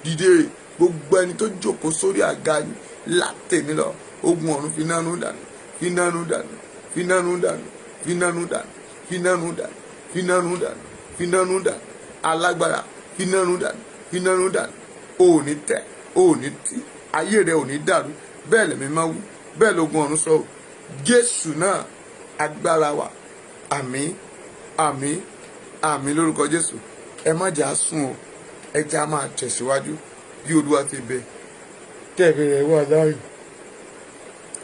dìde. Gbogbo ẹni tó jókòó sórí àga yìí látẹ̀mí lọ, ogun ọ̀run fi nánú dànù, fi nánú dànù, fi nánú dànù, fi nánú dànù, fi nánú dànù, fi nánú dànù, fi nánú dànù. Alágbára fi nánú dànù, fi nánú dànù. O ò ní tẹ̀, o ò ní tì, ayé rẹ ò ní dàrú. Bẹ́ẹ̀ lẹ̀mí máa wí, bẹ́ẹ̀ lógun ọ̀run sọ. Jésù náà agbára wa. Àmín àmín àmín lórúkọ Jésù. Ẹ má jà sùn o, ẹ já máa tẹ̀síwájú bí Olúwa ti bẹ tẹ̀bẹ̀ rẹ̀ wà láàyè.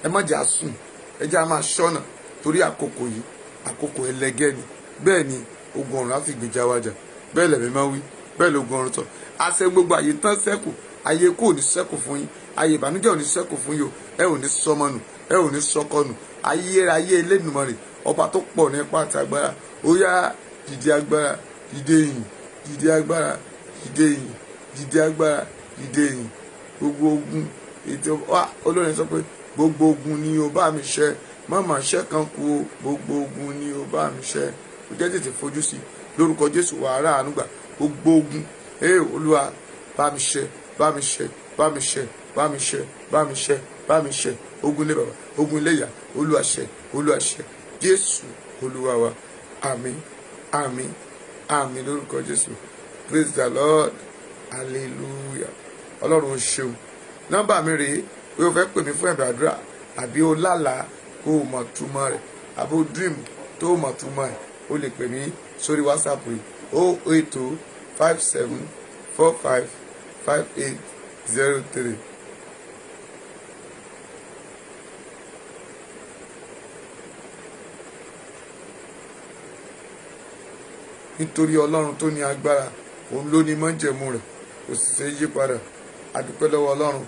Ẹ má jà sùn, ẹ já máa ṣọ́nà torí àkókò yìí àkókò ẹlẹgẹ́ ni. Bẹ́ẹ̀ ni ogun ọ̀run á fi gbèjà wa jà. Bẹ́ẹ̀ lẹ̀mí máa wí, bẹ́ẹ̀ lógun ọ̀run sọ. Àṣẹ gbogbo àyè tán ṣẹ́kù, ayé kò ní ṣẹ́kù fún yín, ayé ìbànújẹ́ ò ní ṣẹ́kù fún yín o. Ẹ ò ní sọmọ nù, ẹ ò ní sọkọ nù. Ayérayé Elédùmarè ọba tó pọ̀ ní ipá àti agbára, ó yá dìde agbára, dìde ìyìn, dìde agbára, dìde ìyìn, dìde agbára, dìde ìyìn. Gbogbo ogun ètò olórin sọ pé gbogbo ogun ni ó bá mi ṣẹ́, mọ̀mọ́ ṣẹ́ kan kú o, gbogbo ogun ni ó bá mi ṣẹ́. Ó jẹ́ tètè fojú sí lórúkọ Jésù wàhálà ànúgbà. Gbogbo ogun Olúwa bá mi ṣẹ́, bá mi ṣẹ́, bá mi ṣẹ́, bá mi ṣẹ́, bá mi ṣẹ́, bá mi ṣẹ́. Ogun ilé bàbá, ogun ilé ìyá, Olúwa ṣẹ́, Olúwa ṣẹ́. Jésù Olúwa wa. Àmín àmín àmín lórúkọ Jésù. Praise the Lord, hallelujah. Ọlọ́run ṣeun. Nọ́mbà mi rèé pé o fẹ́ pè mí fún ẹ̀bẹ̀ àdúrà, àbí o lálàá kó o mọ̀ túmọ̀ rẹ̀, àbí o dream tó o mọ̀ túmọ̀ rẹ̀, o lè pè mí sórí WhatsApp yìí 08057455803. Nítorí Ọlọ́run tó ní agbára, òun ló ní májẹ̀mú rẹ̀, kò sì ṣe yí padà. A dúpẹ́ lọ́wọ́ Ọlọ́run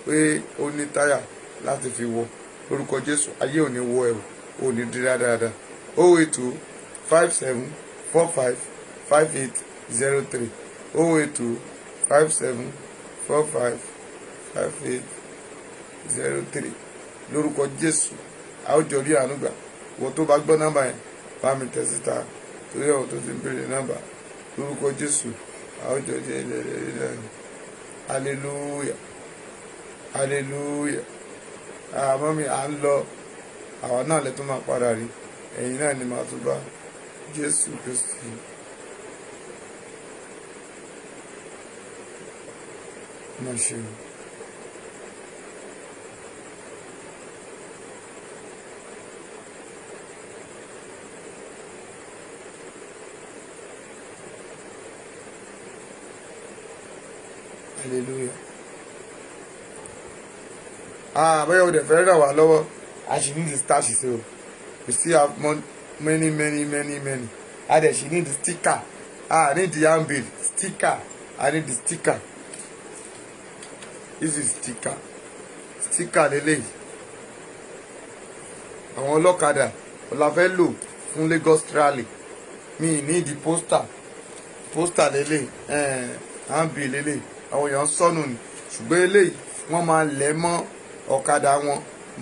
pé ó ní táyà láti fi wọ. Lórúkọ Jésù, ayé ò ní wọ ẹ̀rù, ò ní dira dáadáa. 08057455803 08057455803. Lórúkọ Jésù, a ó jọ rí àánú gbà. Wọ́n tó bá gbọ́ nọ́mbà yẹn, bá mi tẹ̀ síta torí àwọn tó ti ń béèrè nọ́mbà. Lórúkọ Jésù, a ó jọ rí ẹlẹ́rìí. Hallelujah, hallelujah. Àmọ́ mi à ń lọ, àwọn náà lè tún máa padà rí, ẹ̀yin náà ni màá tún bá. Jésù Kristi. Má ṣe o. hallelujah. Bẹ́ẹ̀ o dẹ̀ fẹ́ ràn wá lọ́wọ́ I should need the starch so we still have many I dẹ̀ should need the sticker. I need the handbill sticker. I need the sticker. This is sticker lélẹ́yìí. Àwọn ọlọ́kadà la fẹ́ lò fún Lagos rally. Mi ní di poster lélẹ́yìí handbill lélẹ́yìí. Àwọn èèyàn sọnù ni ṣùgbọ́n eléyìí wọ́n máa lẹ̀ mọ́ ọ̀kadà wọn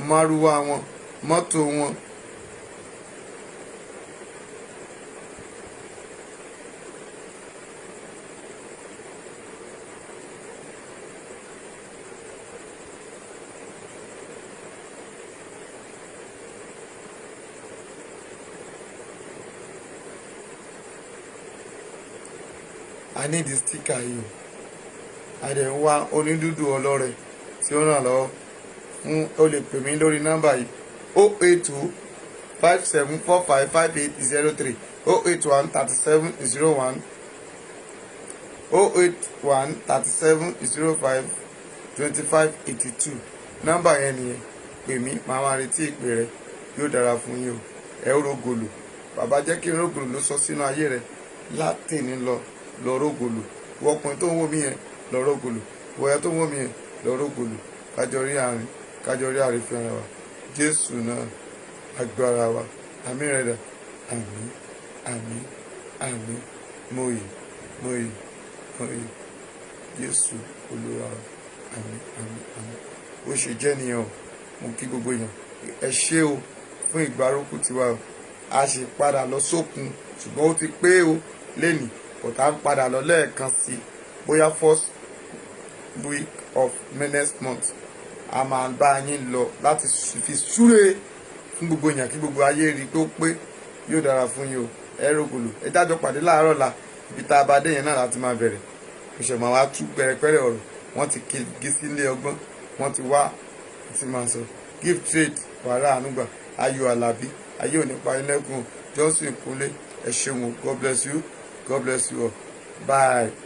márúwá wọn mọ́tò wọn. I need the sticker yìí a dẹ̀ ń wá onídùúdù ọlọ́rẹ̀ tí ó ràn lọ́wọ́ fún o lè pè mí lórí nọ́mbà yìí 082 5745 5803 081 37 01 081 37 05 25 82 nọ́mbà yẹn nìyẹn pè mí màá máa retí ìpè rẹ yóò dára fún yín o ẹ ó rògòlò bàbá jẹ́ kí n rògòlò ló sọ sínú ayé rẹ látẹ̀ní lọ rògòlò wọ́pọ̀ tó ń wò mí yẹn lọ rògòlò wọ́yà tó ń wò mí yẹn lọ rògòlò kájọ rí àrífẹ́ ara wa Jésù náà agbára wa àmín rẹ̀ dà àmín mòye Jésù Olúwa wa àmín ó ṣe jẹ́ nìyẹn o mo kí gbogbo èèyàn ẹ ṣé o fún ìgbárùkù tiwa o a sì padà lọ sókun ṣùgbọ́n ó ti pé o lẹ́nìí kò tá ń padà lọ lẹ́ẹ̀kan sí bóyá first week of next month a máa bá yín lọ láti fi súre fún gbogbo èèyàn kí gbogbo ayé rí tó pé yóò dára fún yín o ẹ rògbòlò ẹ dájọ́ pàdé láàárọ̀ la ibi tá a bá dé yẹn náà láti máa bẹ̀rẹ̀ ìṣẹ̀ máa wá tú pẹ̀rẹ̀pẹ̀rẹ̀ ọ̀rọ̀ wọ́n ti kí sílé ọgbọ́n wọ́n ti wá ti máa sọ give trade wàrà ànúgbà ayọ̀ alábí ayé òní parí lẹ́kùn Johnson Kúnlé ẹ ṣeun God bless you all bye.